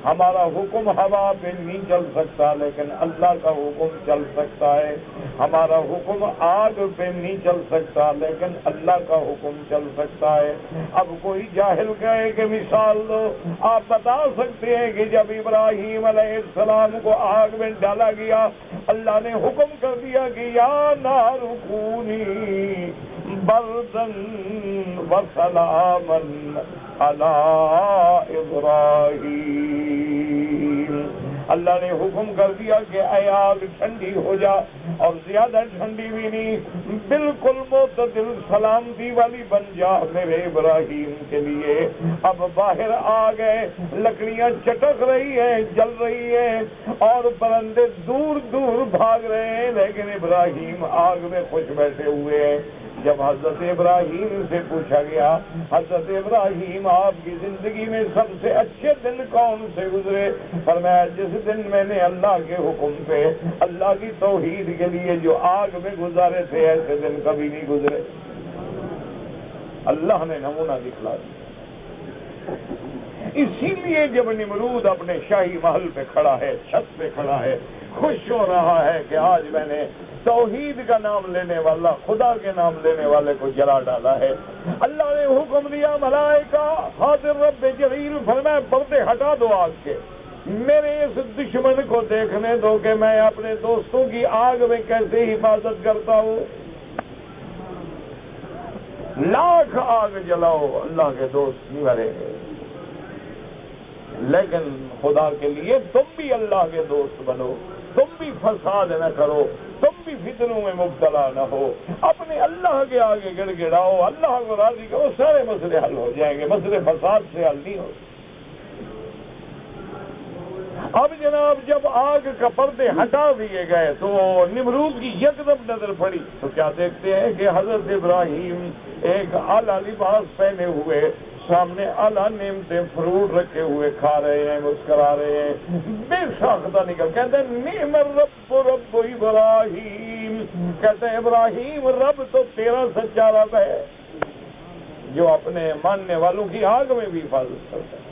ہمارا حکم ہوا پہ نہیں چل سکتا لیکن اللہ کا حکم چل سکتا ہے، ہمارا حکم آگ پہ نہیں چل سکتا لیکن اللہ کا حکم چل سکتا ہے۔ اب کوئی جاہل کہے کہ مثال دو، آپ بتا سکتے ہیں کہ جب ابراہیم علیہ السلام کو آگ میں ڈالا گیا، اللہ نے حکم کر دیا کہ یا نار کونی بردن وسلاما علی ابراہیم، اللہ نے حکم کر دیا کہ اے آگ ٹھنڈی ہو جا، اور زیادہ ٹھنڈی بھی نہیں، بالکل معتدل سلامتی والی بن جا میرے ابراہیم کے لیے۔ اب باہر آ گئے، لکڑیاں چٹک رہی ہیں، جل رہی ہیں، اور پرندے دور دور بھاگ رہے ہیں، لیکن ابراہیم آگ میں خوش بیٹھے ہوئے ہیں۔ جب حضرت ابراہیم سے پوچھا گیا، حضرت ابراہیم آپ کی زندگی میں سب سے اچھے دن کون سے گزرے؟ فرمایا جس دن میں نے اللہ کے حکم پہ، اللہ کی توحید کے لیے جو آگ میں گزارے تھے، ایسے دن کبھی نہیں گزرے۔ اللہ نے نمونہ دکھلا دیا۔ اسی لیے جب نمرود اپنے شاہی محل پہ کھڑا ہے، چھت پہ کھڑا ہے، خوش ہو رہا ہے کہ آج میں نے توحید کا نام لینے والا، خدا کے نام لینے والے کو جلا ڈالا ہے، اللہ نے حکم دیا ملائکہ حاضر رب جلیل، فرمایا پردے ہٹا دو آگ کے، میرے اس دشمن کو دیکھنے دو کہ میں اپنے دوستوں کی آگ میں کیسے حفاظت کرتا ہوں۔ لاکھ آگ جلاؤ، اللہ کے دوست نہیں مریں گے، لیکن خدا کے لیے تم بھی اللہ کے دوست بنو، تم بھی فساد نہ کرو، تم بھی فتنوں میں مبتلا نہ ہو، اپنے اللہ کے آگے گڑ گڑاؤ، اللہ کو راضی کرو، سارے مسئلے حل ہو جائیں گے، مسئلے فساد سے حل نہیں ہو۔ اب جناب جب آگ کا پردے ہٹا دیے گئے تو نمرود کی یکدم نظر پڑی تو کیا دیکھتے ہیں کہ حضرت ابراہیم ایک اعلیٰ لباس پہنے ہوئے، سامنے اعلیٰ نعمتیں فروٹ رکھے ہوئے کھا رہے ہیں، مسکرا رہے ہیں، بے ساختہ نکل کہتے ہیں نعم الرب رب ابراہیم، کہتے ہیں ابراہیم رب تو تیرا سچا رب ہے جو اپنے ماننے والوں کی آگ میں بھی حفاظت کرتا ہے۔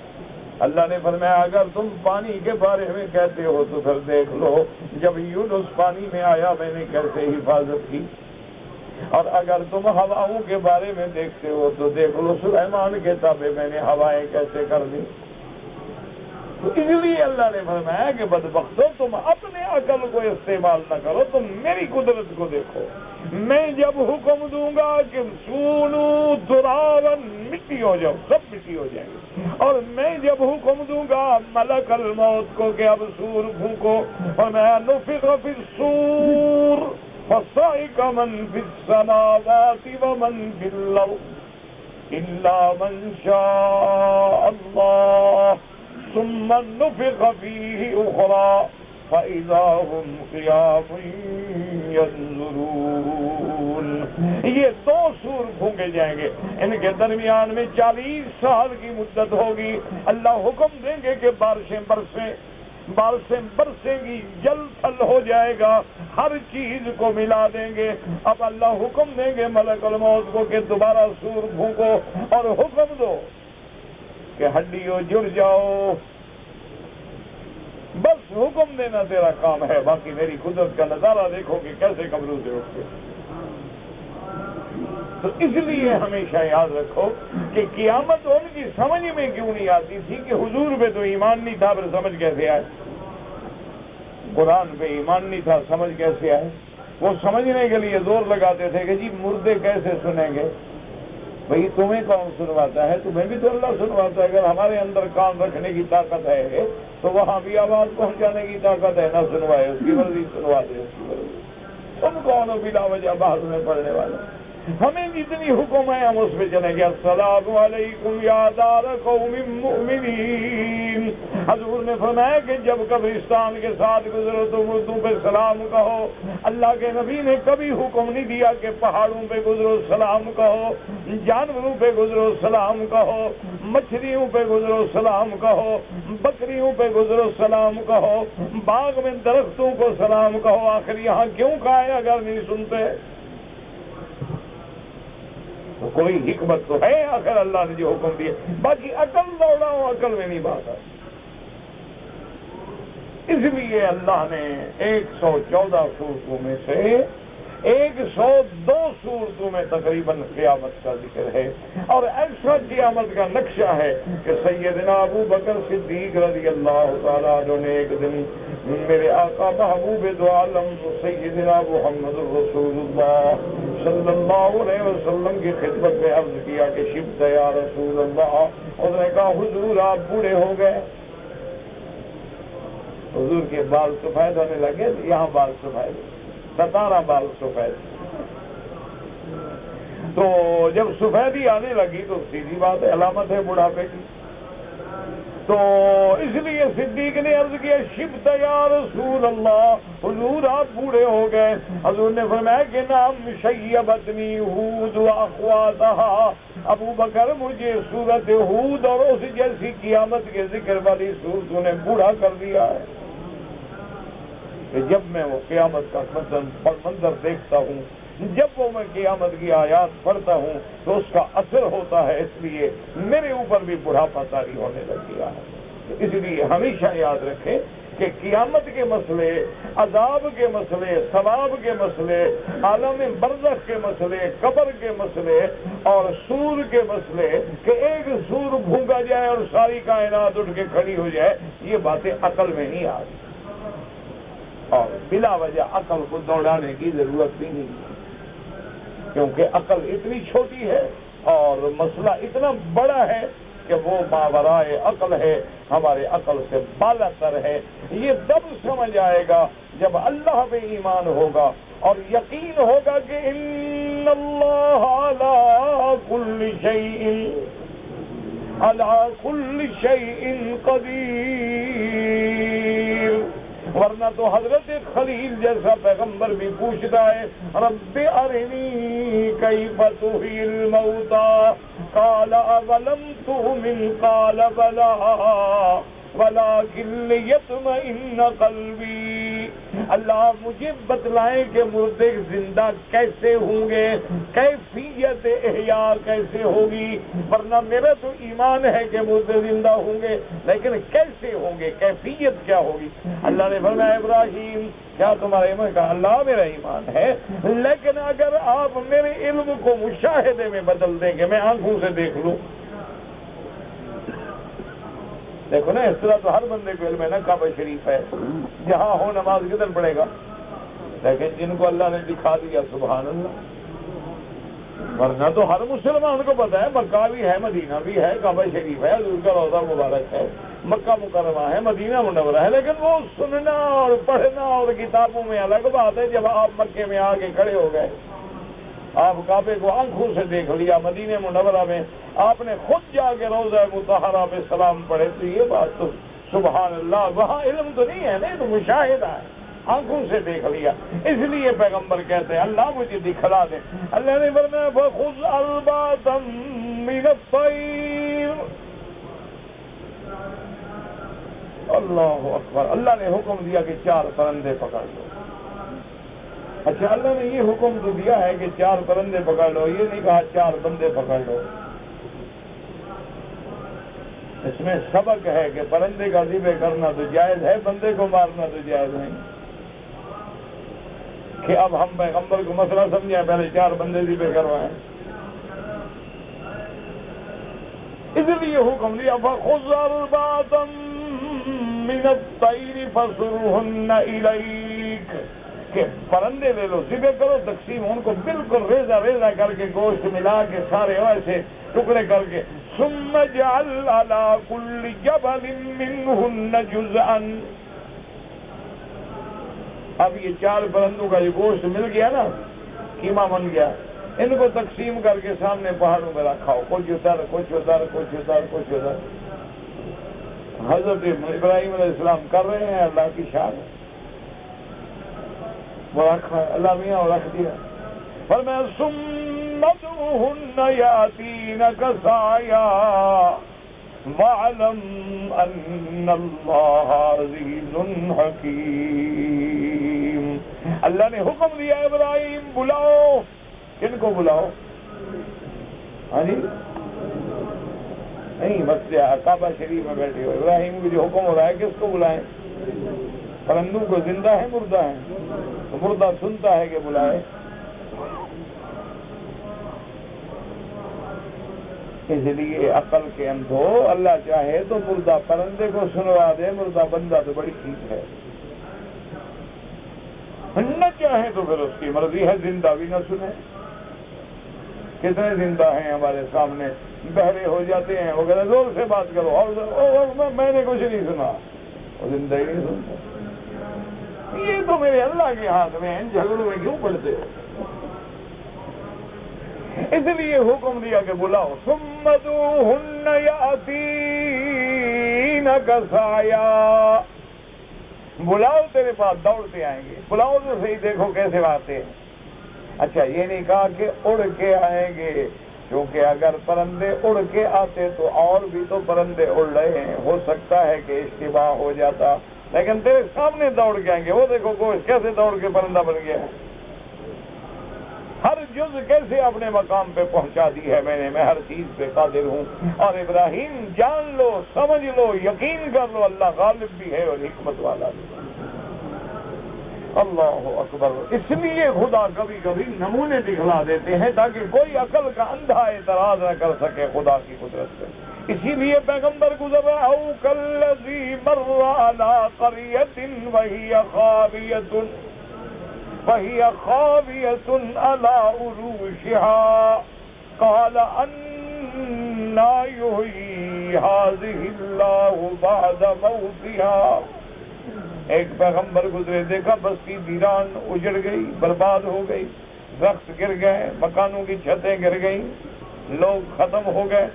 اللہ نے فرمایا اگر تم پانی کے بارے میں کہتے ہو تو پھر دیکھ لو جب یونس پانی میں آیا میں نے کیسے حفاظت کی، اور اگر تم ہواؤں کے بارے میں دیکھتے ہو تو دیکھ لو سلیمان کے تابع میں نے ہوائیں کیسے کر دی۔ تو اس لیے اللہ نے فرمایا کہ بدبختو تم اپنے عقل کو استعمال نہ کرو، تم میری قدرت کو دیکھو۔ میں جب حکم دوں گا کہ سونو ترابا، مٹی ہو جاؤ، سب مٹی ہو جائیں گے، اور میں جب حکم دوں گا ملک الموت کو کہ اب سور پھونکو، اور میں نفخ فی الصور فصعق من فی السماوات ومن فی الارض الا من شاء اللہ ثم نفخ فیہ اخری فَإِذَا هُمْ قِيَامٌ يَنظُرُونَ۔ یہ دو سور پھونکے جائیں گے، ان کے درمیان میں 40 سال کی مدت ہوگی، اللہ حکم دیں گے کہ بارشیں برسیں گی، جل تھل ہو جائے گا، ہر چیز کو ملا دیں گے۔ اب اللہ حکم دیں گے ملک الموت کو کہ دوبارہ سور پھونکو، اور حکم دو کہ ہڈیوں جڑ جاؤ، بس حکم دینا تیرا کام ہے، باقی میری قدرت کا نظارہ دیکھو کہ کیسے قبروں سے اٹھتے۔ تو اس لیے ہمیشہ یاد رکھو کہ قیامت ان کی سمجھ میں کیوں نہیں آتی تھی کہ حضور پہ تو ایمان نہیں تھا، پھر سمجھ کیسے آئے؟ قرآن پہ ایمان نہیں تھا، سمجھ کیسے آئے؟ وہ سمجھنے کے لیے زور لگاتے تھے کہ جی مردے کیسے سنیں گے؟ بھئی تمہیں کون سنواتا ہے؟ تمہیں بھی تو اللہ سنواتا ہے۔ اگر ہمارے اندر کان رکھنے کی طاقت ہے تو وہاں بھی آواز پہنچانے کی طاقت ہے، نہ سنوائے اس کی مرضی، سنوا دے اس کی مرضی۔ تم کون ہو بلا وجہ بحث میں پڑھنے والے؟ ہمیں جتنی حکم ہے ہم اس پہ چلیں گے۔ السلام علیکم یا دار قوم مؤمنین، حضور نے فرمایا کہ جب قبرستان کے ساتھ گزرو تو مردوں پہ سلام کہو۔ اللہ کے نبی نے کبھی حکم نہیں دیا کہ پہاڑوں پہ گزرو سلام کہو، جانوروں پہ گزرو سلام کہو، مچھلیوں پہ گزرو سلام کہو، بکریوں پہ گزرو سلام کہو، باغ میں درختوں کو سلام کہو۔ آخر یہاں کیوں کہا ہے اگر نہیں سنتے؟ تو کوئی حکمت تو ہے آخر اللہ نے جو حکم دیا، باقی عقل دوڑاؤ، عقل میں نہیں بات ہے۔ اس لیے اللہ نے 114 صورتوں میں سے 102 صورتوں میں تقریباً قیامت کا ذکر ہے، اور ایسا قیامت کا نقشہ ہے کہ سیدنا ابو بکر صدیق رضی اللہ تعالیٰ عنہ نے ایک دن میرے آقا محبوب دو عالم سیدنا محمد رسول اللہ صلی اللہ علیہ وسلم کی خدمت میں عرض کیا کہ شبت یا رسول اللہ۔ اس نے کہا حضور آپ بوڑھے ہو گئے۔ حضور کے بال سفید ہونے لگے، یہاں بال سفید، 17 بال سفید۔ تو جب سفیدی آنے لگی تو سیدھی بات ہے، علامت ہے بڑھاپے کی۔ تو اس لیے صدیق نے عرض کیا شبت یا رسول اللہ، حضور آپ بوڑھے ہو گئے۔ حضور نے فرمایا کہ نام شیبتنی ہود واخواتہا، ابو بکر مجھے سورت ہود اور اس جیسی قیامت کے ذکر والی صورتوں نے بوڑھا کر دیا ہے کہ جب میں وہ قیامت کا منظر دیکھتا ہوں، جب وہ میں قیامت کی آیات پڑھتا ہوں تو اس کا اثر ہوتا ہے، اس لیے میرے اوپر بھی بڑھاپا طاری ہونے لگ گیا ہے۔ اس لیے ہمیشہ یاد رکھیں کہ قیامت کے مسئلے، عذاب کے مسئلے، ثواب کے مسئلے، عالم برزخ کے مسئلے، قبر کے مسئلے اور سور کے مسئلے، کہ ایک سور بھونگا جائے اور ساری کائنات اٹھ کے کھڑی ہو جائے، یہ باتیں عقل میں نہیں آتی، اور بلا وجہ عقل کو دوڑانے کی ضرورت بھی نہیں، کیونکہ عقل اتنی چھوٹی ہے اور مسئلہ اتنا بڑا ہے کہ وہ ماورائے عقل ہے، ہمارے عقل سے بالا تر ہے۔ یہ تب سمجھ آئے گا جب اللہ پہ ایمان ہوگا اور یقین ہوگا کہ ان اللہ علی کل شیء قدیر۔ ورنہ تو حضرت خلیل جیسا پیغمبر بھی پوچھتا ہے رب ارنی کیف تحیی الموتى قال اولم تؤمن قال بلی ولکن لیطمئن قلبی۔ اللہ مجھے بتلائیں کہ مردے زندہ کیسے ہوں گے، کیفیت احیاء کیسے ہوگی، ورنہ میرا تو ایمان ہے کہ مردے زندہ ہوں گے، لیکن کیسے ہوں گے، کیفیت کیا ہوگی۔ اللہ نے فرمایا ابراہیم کیا تمہارا ایمان؟ کہا اللہ میرا ایمان ہے، لیکن اگر آپ میرے علم کو مشاہدے میں بدل دیں کہ میں آنکھوں سے دیکھ لوں۔ دیکھو نا اس طرح تو ہر بندے کو علم ہے نا، کعبہ شریف ہے، جہاں ہو نماز کدھر پڑے گا، لیکن جن کو اللہ نے دکھا دیا سبحان اللہ، ورنہ تو ہر مسلمان کو پتا ہے مکہ بھی ہے، مدینہ بھی ہے، کعبہ شریف ہے، حضور کا روضہ مبارک ہے، مکہ مکرمہ ہے، مدینہ منورہ ہے، لیکن وہ سننا اور پڑھنا اور کتابوں میں الگ بات ہے۔ جب آپ مکے میں آ کے کھڑے ہو گئے، آپ کعبے کو آنکھوں سے دیکھ لیا، مدینہ منورہ میں آپ نے خود جا کے روضہ مطہرہ پہ سلام پڑھے، تو یہ بات تو سبحان اللہ، وہاں علم تو نہیں ہے، نہیں تو مشاہدہ ہے، آنکھوں سے دیکھ لیا۔ اس لیے پیغمبر کہتے ہیں اللہ مجھے دکھلا دے۔ اللہ نے فرمایا فَخُذْ أَرْبَعَةً مِّنَ الطَّيْرِ، اللہ اکبر، اللہ نے حکم دیا کہ 4 پرندے پکڑ لو۔ اچھا اللہ نے یہ حکم تو دیا ہے کہ 4 پرندے پکڑ لو، یہ نہیں کہا 4 بندے پکڑ لو۔ اس میں سبق ہے کہ پرندے کا ذبح کرنا تو جائز ہے، بندے کو مارنا تو جائز نہیں، کہ اب ہم پیغمبر کو مسئلہ سمجھیں پہلے 4 بندے ذبح کروائیں۔ اس لیے حکم دیا فَخُذْ أَرْبَعَةً من الطیر فصرهن الیک، کہ پرندے لے لو، ذبح کرو، تقسیم ان کو بالکل ریزہ ریزہ کر کے گوشت ملا کے سارے ایسے ٹکڑے کر کے، ثم اجعل علی کل جبل منہن جزءا، اب یہ 4 پرندوں کا جو گوشت مل گیا نا، قیمہ بن گیا، ان کو تقسیم کر کے سامنے پہاڑوں میں رکھاؤ، کچھ ادھر کچھ ادھر کچھ ادھر کچھ ادھر۔ حضرت ابراہیم علیہ السلام کر رہے ہیں، اللہ کی شان ہے، وہ رکھا ہے اللہ میاں، اور رکھ دیا۔ فرمایا ثم ادعوهن یاتینک سعیا واعلم ان اللہ عزیز حکیم۔ اللہ نے حکم دیا ابراہیم بلاؤ، کن کو بلاؤ؟ ہاں جی نہیں، مسجد کعبہ شریف میں بیٹھے ہو، ابراہیم کو جو حکم ہو رہا ہے کس کو بلائیں؟ پرندوں کو، زندہ ہے مردہ ہے؟ تو مردہ سنتا ہے کہ بلائے، اس لیے عقل کے اندھو، اللہ چاہے تو مردہ پرندے کو سنوا دے، مردہ بندہ تو بڑی چیز ہے، نہ چاہے تو پھر اس کی مرضی ہے، زندہ بھی نہ سنے۔ کتنے زندہ ہیں ہمارے سامنے، بہرے ہو جاتے ہیں، وہ کہتے ہیں زور سے بات کرو، اور میں نے کچھ نہیں سنا، وہ زندہ ہی نہیں سنتا۔ یہ تو میرے اللہ کے ہاتھ میں ہیں، جھگڑوں میں کیوں پڑتے ہو؟ اس لیے حکم دیا کہ بلاؤ، ثم ادعوهن یاتینک سعیا، بلاؤ تیرے پاس دوڑتے آئیں گے، بلاؤ تو صحیح، دیکھو کیسے آتے ہیں۔ اچھا یہ نہیں کہا کہ اڑ کے آئیں گے، کیونکہ اگر پرندے اڑ کے آتے تو اور بھی تو پرندے اڑ رہے ہیں، ہو سکتا ہے کہ اشتباہ ہو جاتا، لیکن تیرے سامنے دوڑ کے آئیں گے، وہ دیکھو گوشت کیسے دوڑ کے پرندہ بن گیا ہے، ہر جز کیسے اپنے مقام پہ پہنچا دی ہے میں نے، میں ہر چیز پہ قادر ہوں۔ اور ابراہیم جان لو، سمجھ لو، یقین کر لو، اللہ غالب بھی ہے اور حکمت والا بھی۔ اللہ اکبر۔ اس لیے خدا کبھی کبھی نمونے دکھلا دیتے ہیں تاکہ کوئی عقل کا اندھا اعتراض نہ کر سکے خدا کی قدرت سے۔ اسی لیے پیغمبر گزر رہا او کالذی مر علی قریۃ وہی خاویۃ علی عروشها قال انا یحیی هذه اللہ بعد موتها۔ ایک پیغمبر گزرے، دیکھا بستی ویران اجڑ گئی، برباد ہو گئی، درخت گر گئے، مکانوں کی چھتیں گر گئیں، لوگ ختم ہو گئے۔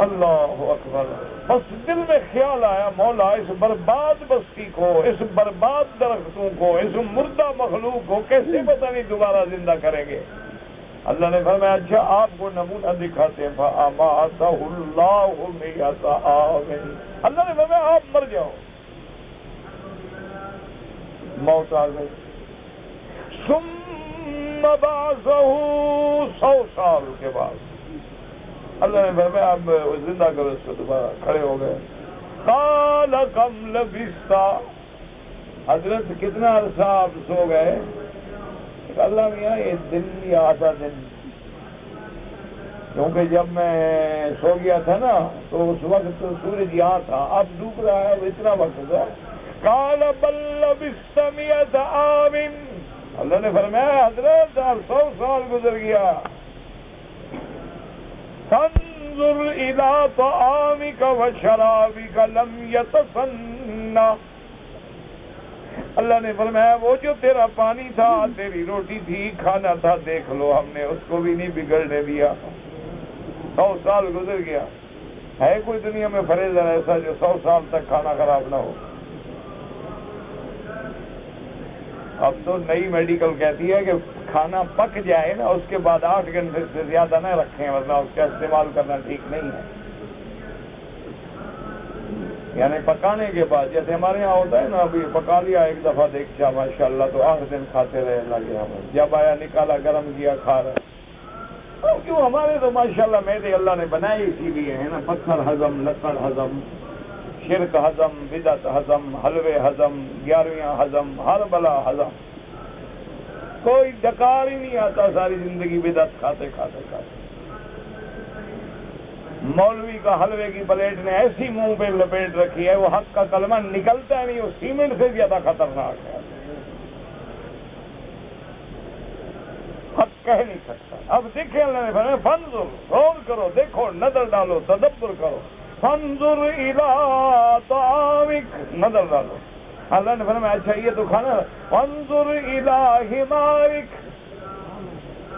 اللہ اکبر۔ بس دل میں خیال آیا، مولا اس برباد بستی کو، اس برباد درختوں کو، اس مردہ مخلوق کو کیسے پتہ نہیں دوبارہ زندہ کریں گے۔ اللہ نے فرمایا اچھا آپ کو نمونہ دکھاتے ہیں، فَأَمَاتَهُ اللَّهُ مِئَةَ عَامٍ۔ اللہ نے فرمایا آپ مر جاؤ، موت آ گئی۔ ثم بعثه 100 سال کے بعد اللہ نے فرمایا اب زندہ کرو اس کو، دوبارہ کھڑے ہو گئے۔ قال کم لبثت، حضرت کتنا عرصہ آپ سو گئے؟ اللہ میاں یہ دن یا آدھا دن، کیونکہ جب میں سو گیا تھا نا تو اس وقت تو سورج یہاں تھا، اب ڈوب رہا ہے، اتنا وقت تھا۔ قال بل لبثت 100 عام، اللہ نے فرمایا حضرت 100 سال گزر گیا۔ فانظر الى طعامك وشرابك لم يتسنى، اللہ نے فرمایا وہ جو تیرا پانی تھا، تیری روٹی تھی، کھانا تھا، دیکھ لو ہم نے اس کو بھی نہیں بگڑنے دیا۔ 100 سال گزر گیا، ہے کوئی دنیا میں فریزر ایسا جو 100 سال تک کھانا خراب نہ ہو؟ اب تو نئی میڈیکل کہتی ہے کہ کھانا پک جائے نا اس کے بعد 8 گھنٹے سے زیادہ نہ رکھیں، ورنہ اس کا استعمال کرنا ٹھیک نہیں ہے۔ یعنی پکانے کے بعد، جیسے ہمارے یہاں ہوتا ہے نا، ابھی پکا لیا ایک دفعہ دیکھا ماشاءاللہ تو 8 دن کھاتے رہے لگے ہمیں، جب آیا نکالا گرم کیا کھا رہے۔ کیوں ہمارے تو ماشاءاللہ میدے اللہ نے بنائے اسی لیے ہے نا، پتھر ہضم، لکڑ ہضم، شرک ہضم، بدعت ہضم، حلوے ہضم، 11ویں ہضم، ہر بلا ہضم، کوئی ڈکار ہی نہیں آتا ساری زندگی بدعت کھاتے کھاتے کھاتے۔ مولوی کا حلوے کی پلیٹ نے ایسی منہ پہ لپیٹ رکھی ہے وہ حق کا کلمہ نکلتا نہیں، وہ سیمنٹ سے زیادہ خطرناک ہے، حق کہہ نہیں سکتا۔ اب دیکھیں اللہ نے فرمایا فانظر، غور کرو، دیکھو، نظر ڈالو، تدبر کرو، فانظر الی طعامک، نظر ڈالو۔ اللہ نے فرمایا اچھا یہ تو کھانا، فانظر الی حمارک،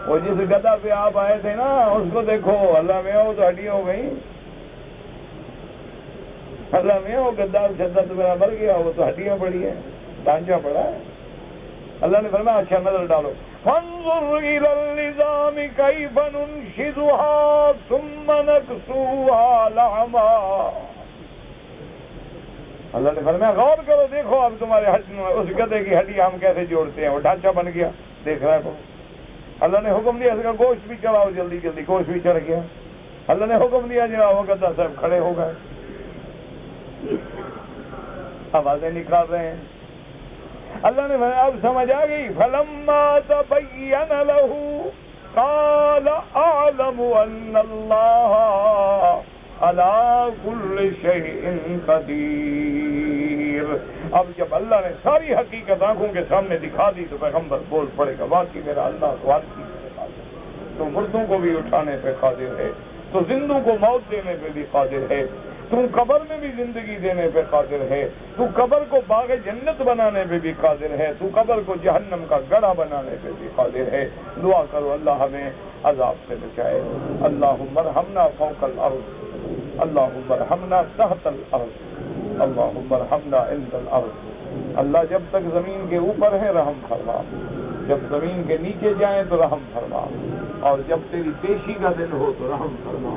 وہ جس گدھا پہ آپ آئے تھے نا اس کو دیکھو، اللہ میں وہ تو ہڈیاں ہو گئی، اللہ میں وہ گدا شدت میرا مر گیا، وہ تو ہڈیاں پڑی ہیں، ڈانچہ پڑا ہے۔ اللہ نے فرمایا اچھا نظر ڈالو، فانظر الی النظام کیف ننشزها ثم نکسوها لحما، اللہ نے فرمایا غور کرو، دیکھو اب تمہارے اس گدھے کی ہڈی ہم کیسے جوڑتے ہیں، وہ ڈھانچہ بن گیا، دیکھ رہا ہے وہ۔ اللہ نے حکم دیا اس کا گوشت بھی چڑھاؤ، جلدی جلدی گوشت بھی چڑھ گیا۔ اللہ نے حکم دیا جناب وہ گدھا صاحب کھڑے ہو گئے، آوازیں نکال رہے ہیں۔ اللہ نے اب سمجھ آ گئی، فلما تبین له قال اعلم ان اللہ علی کل شیء قدیر۔ اب جب اللہ نے ساری حقیقت آنکھوں کے سامنے دکھا دی تو پیغمبر بول پڑے گا واقعی میرا اللہ تو ہر چیز پہ قادر، تو مردوں کو بھی اٹھانے پہ قادر ہے، تو زندوں کو موت دینے پہ بھی قادر ہے، تو قبر میں بھی زندگی دینے پہ قادر ہے، تو قبر کو باغ جنت بنانے پہ بھی قادر ہے، تو قبر کو جہنم کا گڑھا بنانے پہ بھی قادر ہے۔ دعا کرو اللہ ہمیں عذاب سے بچائے۔ اللہم ارحمنا فوق الارض، اللہم ارحمنا تحت الارض، اللہم ارحمنا عند الارض۔ اللہ جب تک زمین کے اوپر ہے رحم فرما، جب زمین کے نیچے جائیں تو رحم فرما، اور جب تیری پیشی کا دن ہو تو رحم فرما،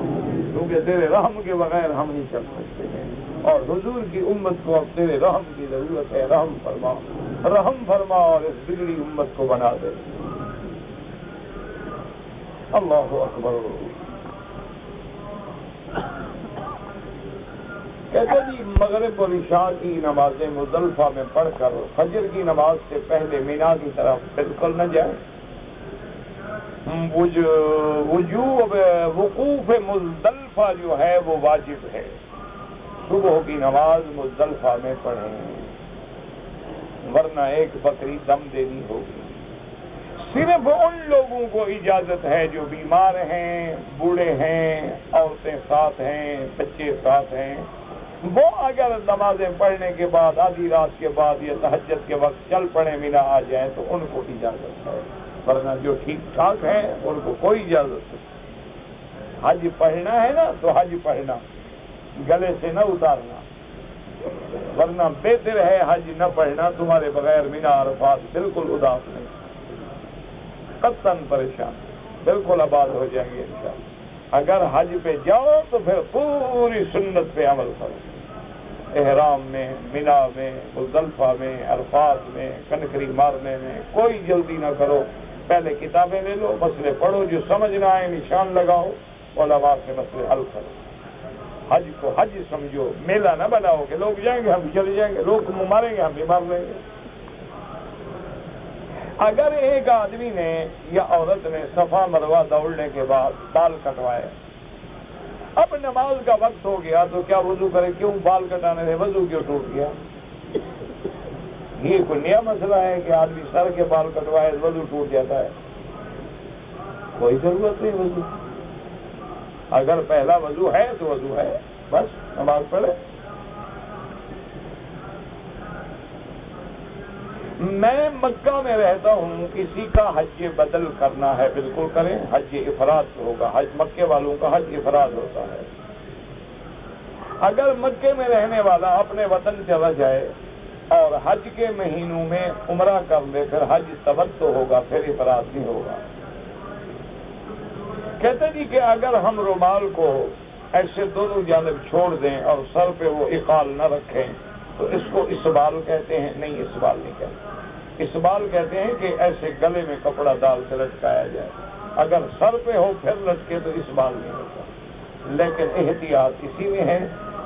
کیونکہ تیرے رحم کے بغیر ہم نہیں چل سکتے ہیں، اور حضور کی امت کو اب تیرے رحم کی ضرورت ہے، رحم فرما، رحم فرما اور اس بگڑی امت کو بنا دے۔ اللہ اکبر۔ کہتے جی مغرب اور عشاء کی نمازیں مزدلفہ میں پڑھ کر فجر کی نماز سے پہلے مینا کی طرف بالکل نہ جائیں۔ وقوف مزدلفہ جو ہے وہ واجب ہے، صبح کی نماز مزدلفہ میں پڑھیں، ورنہ ایک بکری دم دینی ہوگی۔ صرف ان لوگوں کو اجازت ہے جو بیمار ہیں، بوڑھے ہیں، عورتیں ساتھ ہیں، بچے ساتھ ہیں، وہ اگر نمازیں پڑھنے کے بعد آدھی رات کے بعد یا تہجد کے وقت چل پڑے مینا آ جائیں تو ان کو اجازت ہے، ورنہ جو ٹھیک ٹھاک ہیں ان کو کوئی اجازت نہیں۔ حج پڑھنا ہے نا تو حج پڑھنا، گلے سے نہ اتارنا، ورنہ بہتر ہے حج نہ پڑھنا، تمہارے بغیر مینا عرفات بالکل اداس نہیں، قطعاً پریشان، بالکل آباد ہو جائیں گے انشاءاللہ۔ اگر حج پہ جاؤ تو پھر پوری سنت پہ عمل کرو، احرام میں، مینا میں، مزدلفہ میں، عرفات میں، کنکری مارنے میں کوئی جلدی نہ کرو، پہلے کتابیں لے لو، مسئلے پڑھو، جو سمجھ نہ آئے نشان لگاؤ، علماء سے مسئلے حل کرو۔ حج کو حج سمجھو، میلہ نہ بناؤ کہ لوگ جائیں گے ہم بھی چلے جائیں گے، لوگ ماریں گے ہم بھی مار لیں گے۔ اگر ایک آدمی نے یا عورت نے صفا مروہ دوڑنے کے بعد بال کٹوائے، اب نماز کا وقت ہو گیا تو کیا وضو کرے؟ کیوں بال کٹانے سے وضو کیوں ٹوٹ گیا؟ یہ کوئی نیا مسئلہ ہے کہ آدمی سر کے بال کٹوائے وضو ٹوٹ جاتا ہے؟ کوئی ضرورت نہیں وضو، اگر پہلا وضو ہے تو وضو ہے، بس نماز پڑھے۔ میں مکہ میں رہتا ہوں، کسی کا حج بدل کرنا ہے بالکل کریں، حج افراد ہوگا، حج مکے والوں کا حج افراد ہوتا ہے۔ اگر مکے میں رہنے والا اپنے وطن چلا جائے اور حج کے مہینوں میں عمرہ کر لے پھر حج تمتع ہوگا، پھر افراد نہیں ہوگا۔ کہتے جی کہ اگر ہم رومال کو ایسے دونوں جانب چھوڑ دیں اور سر پہ وہ اقال نہ رکھیں تو اس کو اسبال کہتے ہیں؟ نہیں، اسبال نہیں کہتے، اسبال کہتے ہیں کہ ایسے گلے میں کپڑا ڈال کے لٹکایا جائے، اگر سر پہ ہو پھر لٹکے تو اسبال نہیں ہوتا، لیکن احتیاط اسی میں ہے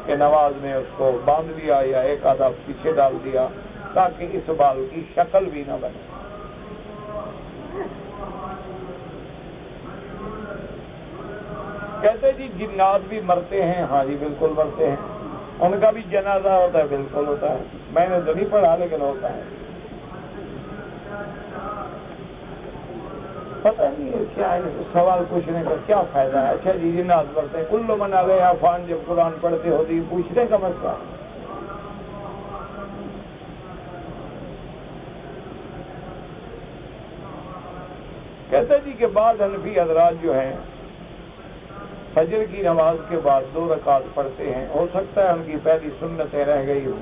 کہ نماز میں اس کو باندھ لیا یا ایک آدھا پیچھے ڈال دیا تاکہ اسبال کی شکل بھی نہ بنے۔ کہتے جی جنات بھی مرتے ہیں، ہاں جی بالکل مرتے ہیں، ان کا بھی جنازہ ہوتا ہے، بالکل ہوتا ہے، میں نے تو نہیں پڑھا لیکن ہوتا ہے۔ پتہ نہیں ہے کیا ہے، سوال پوچھنے کا کیا فائدہ ہے؟ اچھا جی جنات مرتے ہیں، کل من علیہا فان، جب قرآن پڑھتے ہوتی ہے پوچھنے کا مسئلہ۔ کہتے جی کہ بعض حنفی حضرات جو ہیں فجر کی نماز کے بعد 2 رکعت پڑھتے ہیں، ہو سکتا ہے ان کی پہلی سنتیں رہ گئی ہوں،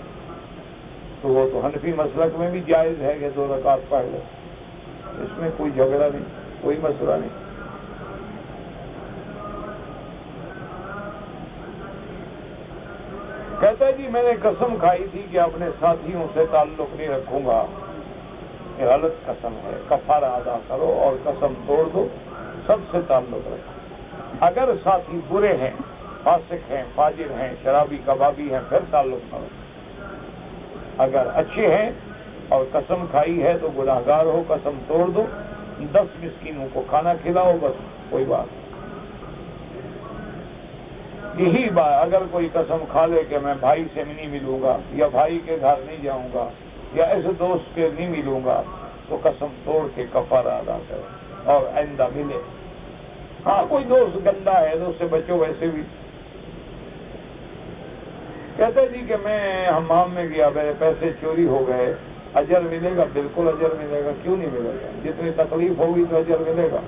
تو وہ تو حنفی مسلک میں بھی جائز ہے کہ 2 رکعت پڑھ لیں، اس میں کوئی جھگڑا نہیں، کوئی مسئلہ نہیں۔ کہتا جی میں نے قسم کھائی تھی کہ اپنے ساتھیوں سے تعلق نہیں رکھوں گا، یہ غلط قسم ہے، کفارہ ادا کرو اور قسم توڑ دو، سب سے تعلق رکھو۔ اگر ساتھی برے ہیں، فاسق ہیں، فاجر ہیں، شرابی کبابی ہیں، پھر تعلق کرو۔ اگر اچھے ہیں اور قسم کھائی ہے تو گناہگار ہو، قسم توڑ دو، 10 مسکینوں کو کھانا کھلاؤ، بس کوئی بات۔ یہی بات، اگر کوئی قسم کھا لے کہ میں بھائی سے نہیں ملوں گا، یا بھائی کے گھر نہیں جاؤں گا، یا ایسے دوست کے نہیں ملوں گا، تو قسم توڑ کے کفارہ ادا کرو اور آئندہ ملے۔ ہاں کوئی دوست گندا ہے تو اس سے بچو، ویسے بھی۔ کہتے جی کہ میں حمام میں گیا، میرے پیسے چوری ہو گئے، اجر ملے گا؟ بالکل اجر ملے گا، کیوں نہیں ملے گا؟ جتنی تکلیف ہوگی تو اجر ملے گا۔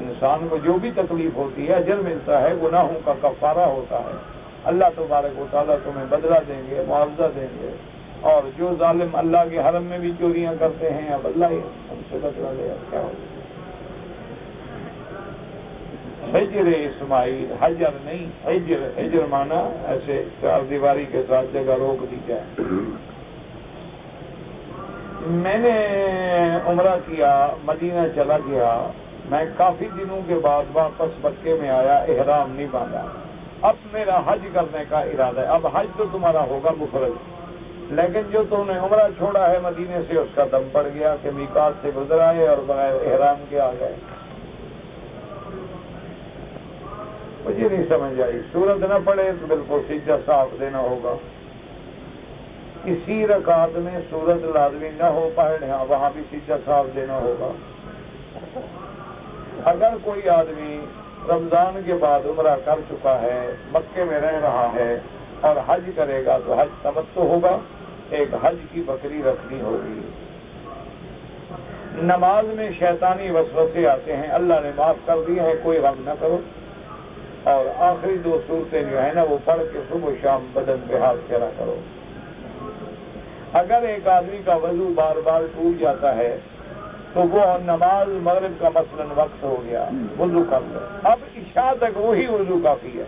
انسان کو جو بھی تکلیف ہوتی ہے اجر ملتا ہے، گناہوں کا کفارہ ہوتا ہے، اللہ تبارک و تعالیٰ تمہیں بدلہ دیں گے، معاوضہ دیں گے۔ اور جو ظالم اللہ کے حرم میں بھی چوریاں کرتے ہیں، اب اللہ ہی ہم سے بدلہ لے گا، کیا ہوگا؟ حجر اسماعیل، حجر نہیں، حجر، حجر مانا ایسے چار دیواری کے ساتھ جگہ روک دی جائے۔ میں نے عمرہ کیا، مدینہ چلا گیا، میں کافی دنوں کے بعد واپس مکے میں آیا، احرام نہیں باندھا۔ اب میرا حج کرنے کا ارادہ ہے۔ اب حج تو تمہارا ہوگا مفرد، لیکن جو تم نے عمرہ چھوڑا ہے مدینے سے، اس کا دم پڑ گیا کہ میقات سے گزر آئے اور بغیر احرام کے آ گئے۔ مجھے نہیں سمجھ آئی، سورت نہ پڑے تو بالکل سجدہ صاف دینا ہوگا، کسی رکعت میں سورت لازمی نہ ہو پڑھے، ہاں وہاں بھی سجدہ صاف دینا ہوگا۔ اگر کوئی آدمی رمضان کے بعد عمرہ کر چکا ہے، مکے میں رہ رہا ہے اور حج کرے گا تو حج تمتع ہوگا، ایک حج کی بکری رکھنی ہوگی۔ نماز میں شیطانی وسوسے آتے ہیں، اللہ نے معاف کر دیا ہے، کوئی غم نہ کرو، اور آخری 2 صورتیں جو ہے نا وہ پڑھ کے صبح و شام بدن پہ ہاتھ پھیرا کرو۔ اگر ایک آدمی کا وضو بار بار ٹوٹ جاتا ہے تو وہ نماز مغرب کا مثلاً وقت ہو گیا، وضو کر لو، اب عشاء تک وہی وضو کافی ہے،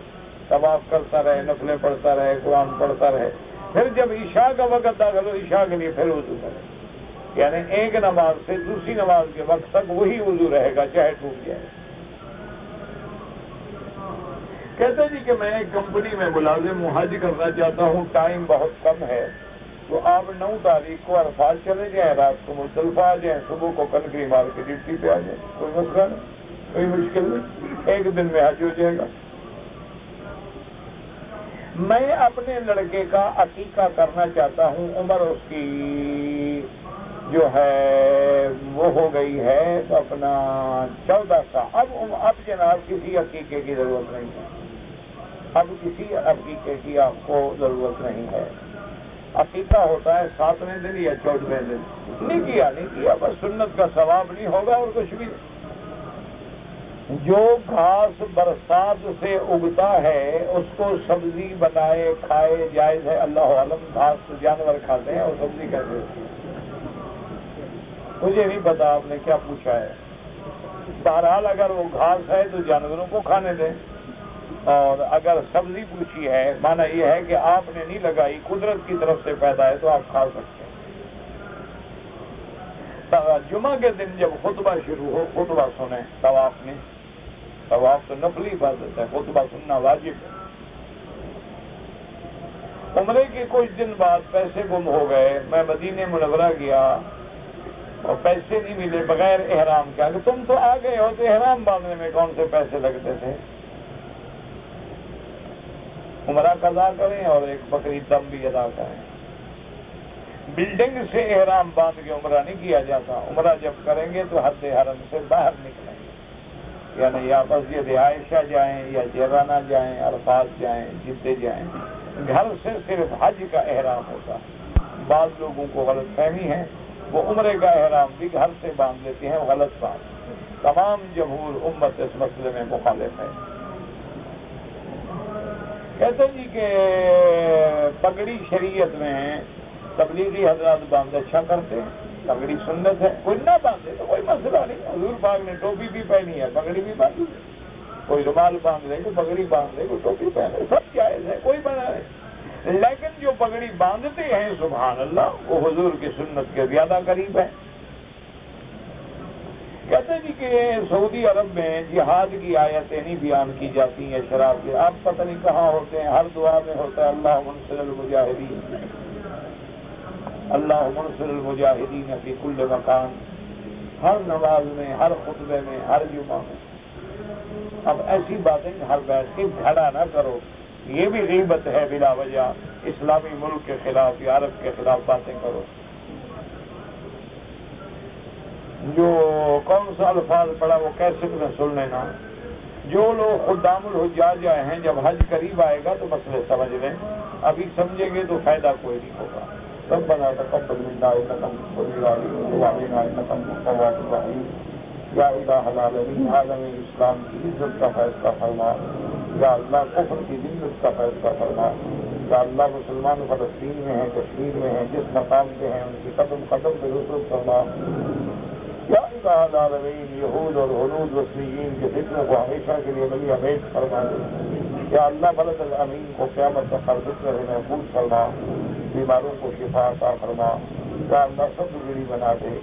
طواف کرتا رہے، نفلیں پڑھتا رہے، قرآن پڑھتا رہے، پھر جب عشاء کا وقت داخل ہو عشاء کے لیے پھر وضو کرے، یعنی ایک نماز سے دوسری نماز کے وقت تک وہی وضو رہے گا چاہے ٹوٹ جائے۔ کہتے جی کہ میں ایک کمپنی میں ملازم ہوں، حج کرنا چاہتا ہوں، ٹائم بہت کم ہے، تو آپ 9 تاریخ کو عرفات چلے جائیں، رات کو مزدلفہ آ جائیں، صبح کو کنکری مار کے ڈیوٹی پہ آ جائیں، کوئی مسئلہ نہیں، کوئی مشکل نہیں، ایک دن میں حج ہو جائے گا۔ میں اپنے لڑکے کا عقیقہ کرنا چاہتا ہوں، عمر اس کی جو ہے وہ ہو گئی ہے اپنا 14 سال، اب جناب کسی عقیقے کی ضرورت نہیں ہے، اب کسی عقیقے کی آپ کو ضرورت نہیں ہے۔ عقیقہ ہوتا ہے 7ویں دن یا 14ویں دن، نہیں کیا بس سنت کا ثواب نہیں ہوگا اور کچھ بھی نہیں۔ جو گھاس برسات سے اگتا ہے اس کو سبزی بنائے کھائے جائز ہے، اللہ عالم، گھاس جانور کھاتے ہیں اور سبزی کیسے ہوتی ہے مجھے نہیں پتا، آپ نے کیا پوچھا ہے۔ بہرحال اگر وہ گھاس ہے تو جانوروں کو کھانے دیں، اور اگر سبزی پوچھی ہے مانا یہ ہے کہ آپ نے نہیں لگائی، قدرت کی طرف سے پیدا ہے تو آپ کھا سکتے ہیں۔ جمعہ کے دن جب خطبہ شروع ہو خطبہ سنیں، طواف میں، طواف تو نفلی عبادت ہے، خطبہ سننا واجب ہے۔ عمرے کے کچھ دن بعد پیسے گم ہو گئے، میں مدینہ منورہ گیا اور پیسے نہیں ملے، بغیر احرام کے، کہ تم تو آ گئے ہو تو احرام باندھنے میں کون سے پیسے لگتے تھے؟ عمرہ قضا کریں اور ایک بکری دم بھی ادا کریں۔ بلڈنگ سے احرام باندھ کے عمرہ نہیں کیا جاتا، عمرہ جب کریں گے تو حد حرم سے باہر نکلیں گے، یعنی یا مسجد عائشہ جائیں یا جیرانہ جائیں، عرفات جائیں، جدہ جائیں، گھر سے صرف حج کا احرام ہوتا ہے۔ بعض لوگوں کو غلط فہمی ہے، وہ عمرے کا احرام بھی گھر سے باندھ لیتے ہیں، وہ غلط بات۔ تمام جمہور امت اس مسئلے میں مخالف ہے۔ کہتے جی کہ پگڑی شریعت میں تبلیغی حضرات باندھ اچھا کرتے ہیں، پگڑی سنت ہے، کوئی نہ باندھے تو کوئی مسئلہ نہیں۔ حضور پاک نے ٹوپی بھی پہنی ہے، پگڑی بھی باندھی، کوئی رومال باندھ لے، کوئی پگڑی باندھ لے، کوئی ٹوپی پہنے، سب جائز ہے، کوئی منع نہیں۔ لیکن جو پگڑی باندھتے ہیں سبحان اللہ وہ حضور کی سنت کے زیادہ قریب ہے۔ کہتے جی کہ سعودی عرب میں جہاد کی آیتیں نہیں بیان کی جاتی ہیں شراب کی، آپ پتہ نہیں کہاں ہوتے ہیں، ہر دعا میں ہوتا ہے اللہم انصر المجاہدین، اللہم انصر المجاہدین فی کل مکان، ہر نماز میں، ہر خطبے میں، ہر جمعہ میں۔ اب ایسی باتیں ہر بیٹھ کے جھگڑا نہ کرو، یہ بھی غیبت ہے بلا وجہ، اسلامی ملک کے خلاف یا عرب کے خلاف باتیں کرو۔ جو کون سا الفاظ پڑا وہ کیسے میں سن لینا۔ جو لوگ خدام الحجاج آئے ہیں، جب حج قریب آئے گا تو مسئلے سمجھ لیں، ابھی سمجھیں گے تو فائدہ کوئی نہیں ہوگا۔ ربنا تقبل منا انک انت السمیع العلیم وتب علینا انک انت التواب الرحیم۔ یا الہ العالمین، عالم اسلام کی عزت کا فیصلہ فرما، یا اللہ کفر کی ذلت کا فیصلہ فرما، یا اللہ مسلمان فلسطین میں ہیں، کشمیر میں ہیں، جس مقام پہ ہیں ان کی قدم قدم پہ رسول فرما۔ یا الہ العالمین، یہود اور ہنود وثنیین کے فتنوں کو ہمیشہ کے لیے بلی امیز فرما دے۔ یا اللہ بلد الامین کو قیامت تک ہر فتنہ سے محفوظ فرما، بیماروں کو شفا عطا فرما، یا اللہ سب گری بنا دے۔